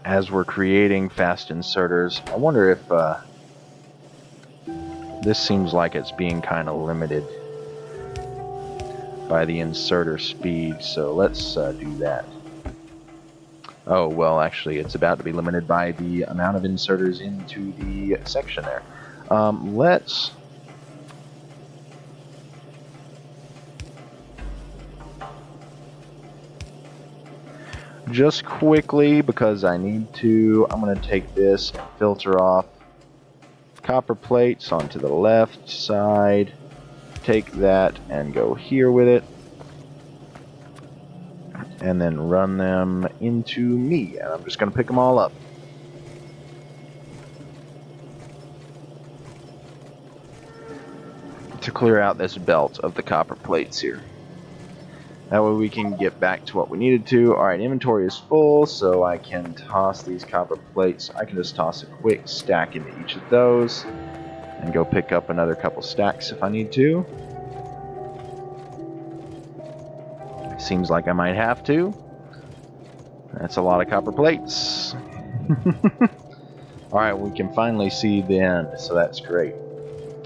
As we're creating fast inserters, I wonder if this seems like it's being kind of limited by the inserter speed, so let's do that. Oh, well, actually, it's about to be limited by the amount of inserters into the section there. Let's... Just quickly, because I need to, I'm going to take this and filter off copper plates onto the left side. Take that and go here with it. And then run them into me. And I'm just going to pick them all up. To clear out this belt of the copper plates here. That way we can get back to what we needed to. Alright, inventory is full, so I can toss these copper plates. I can just toss a quick stack into each of those and go pick up another couple stacks if I need to. Seems like I might have to. That's a lot of copper plates. Alright, we can finally see the end, so that's great.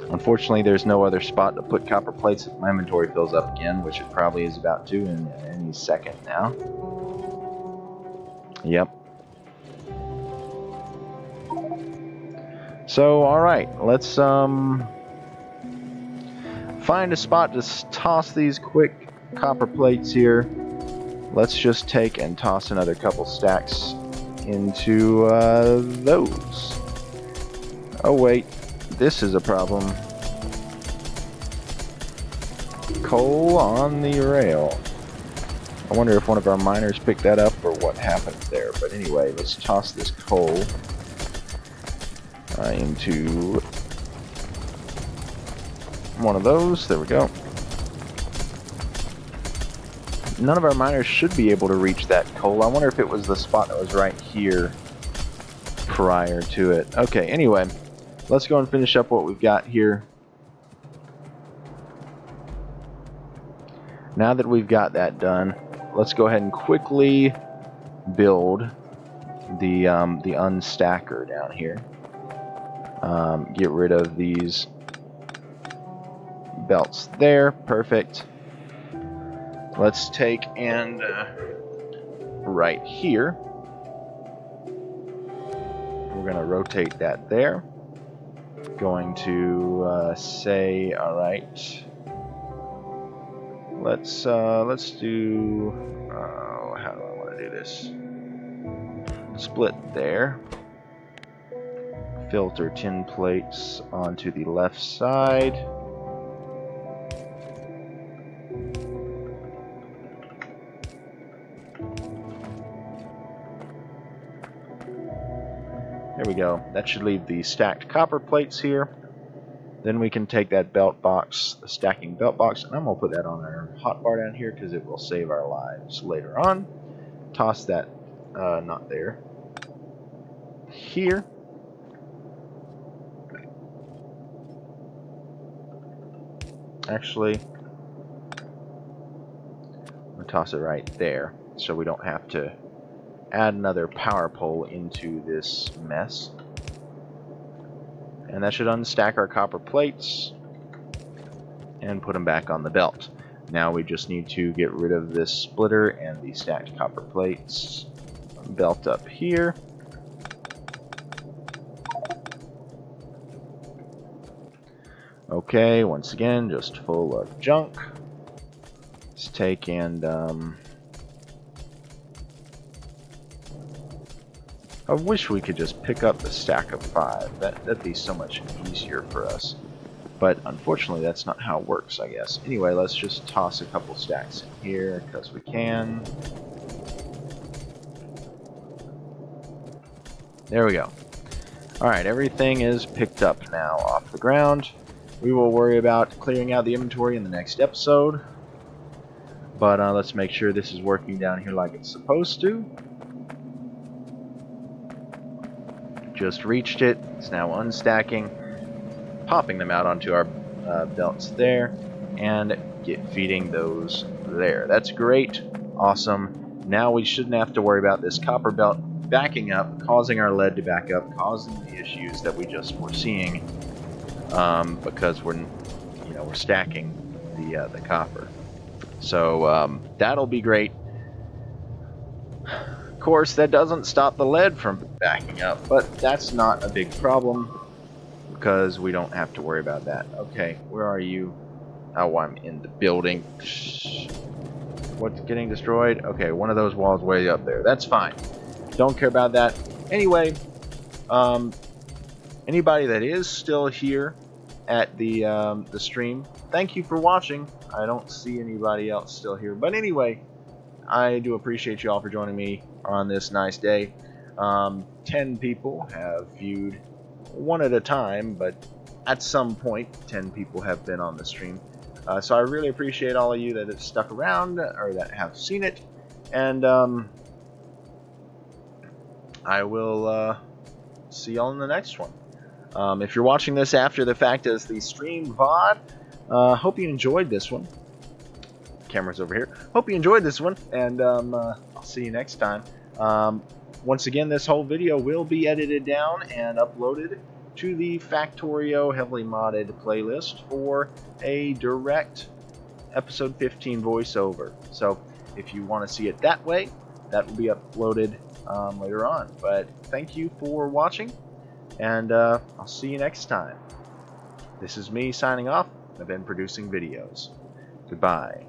Unfortunately, there's no other spot to put copper plates if my inventory fills up again, which it probably is about to in any second now. Yep. So, alright, let's find a spot to toss these quick copper plates here. Let's just take and toss another couple stacks into those. Oh wait, this is a problem. Coal on the rail. I wonder if one of our miners picked that up or what happened there. But anyway, let's toss this coal into one of those. There we go. None of our miners should be able to reach that coal. I wonder if it was the spot that was right here prior to it. Okay, anyway, let's go and finish up what we've got here. Now that we've got that done, let's go ahead and quickly build the unstacker down here. Get rid of these belts there. Perfect. Let's take and right here, we're going to rotate that there. Going to say, all right, let's do, how do I want to do this? Split there. Filter tin plates onto the left side. There we go. That should leave the stacked copper plates here. Then we can take that belt box, the stacking belt box, and I'm going to put that on our hotbar down here because it will save our lives later on. Toss that, not there, here. Actually, I'm going to toss it right there so we don't have to add another power pole into this mess. And that should unstack our copper plates and put them back on the belt. Now we just need to get rid of this splitter and the stacked copper plates. Belt up here. Okay, once again, just full of junk. Let's take and I wish we could just pick up the stack of 5. That'd be so much easier for us. But unfortunately, that's not how it works, I guess. Anyway, let's just toss a couple stacks in here, because we can. There we go. Alright, everything is picked up now off the ground. We will worry about clearing out the inventory in the next episode. But let's make sure this is working down here like it's supposed to. Just reached it. It's now unstacking, popping them out onto our belts there, and feeding those there. That's great. Awesome. Now we shouldn't have to worry about this copper belt backing up, causing our lead to back up, causing the issues that we just were seeing, because we're stacking the copper. So that'll be great. Of course, that doesn't stop the lead from backing up, but that's not a big problem because we don't have to worry about that. Okay, where are you? Oh, I'm in the building. What's getting destroyed? Okay, one of those walls way up there. That's fine. Don't care about that. Anyway, anybody that is still here at the stream, thank you for watching. I don't see anybody else still here, but anyway, I do appreciate you all for joining me on this nice day. 10 people have viewed one at a time, but at some point 10 people have been on the stream. So I really appreciate all of you that have stuck around or that have seen it. And I will see y'all in the next one. If you're watching this after the fact as the stream VOD, hope you enjoyed this one. Camera's over here. Hope you enjoyed this one, and I'll see you next time. Once again, this whole video will be edited down and uploaded to the Factorio Heavily Modded playlist for a direct episode 15 voiceover. So if you want to see it that way, that will be uploaded later on. But thank you for watching, and I'll see you next time. This is me signing off. I've been producing videos. Goodbye.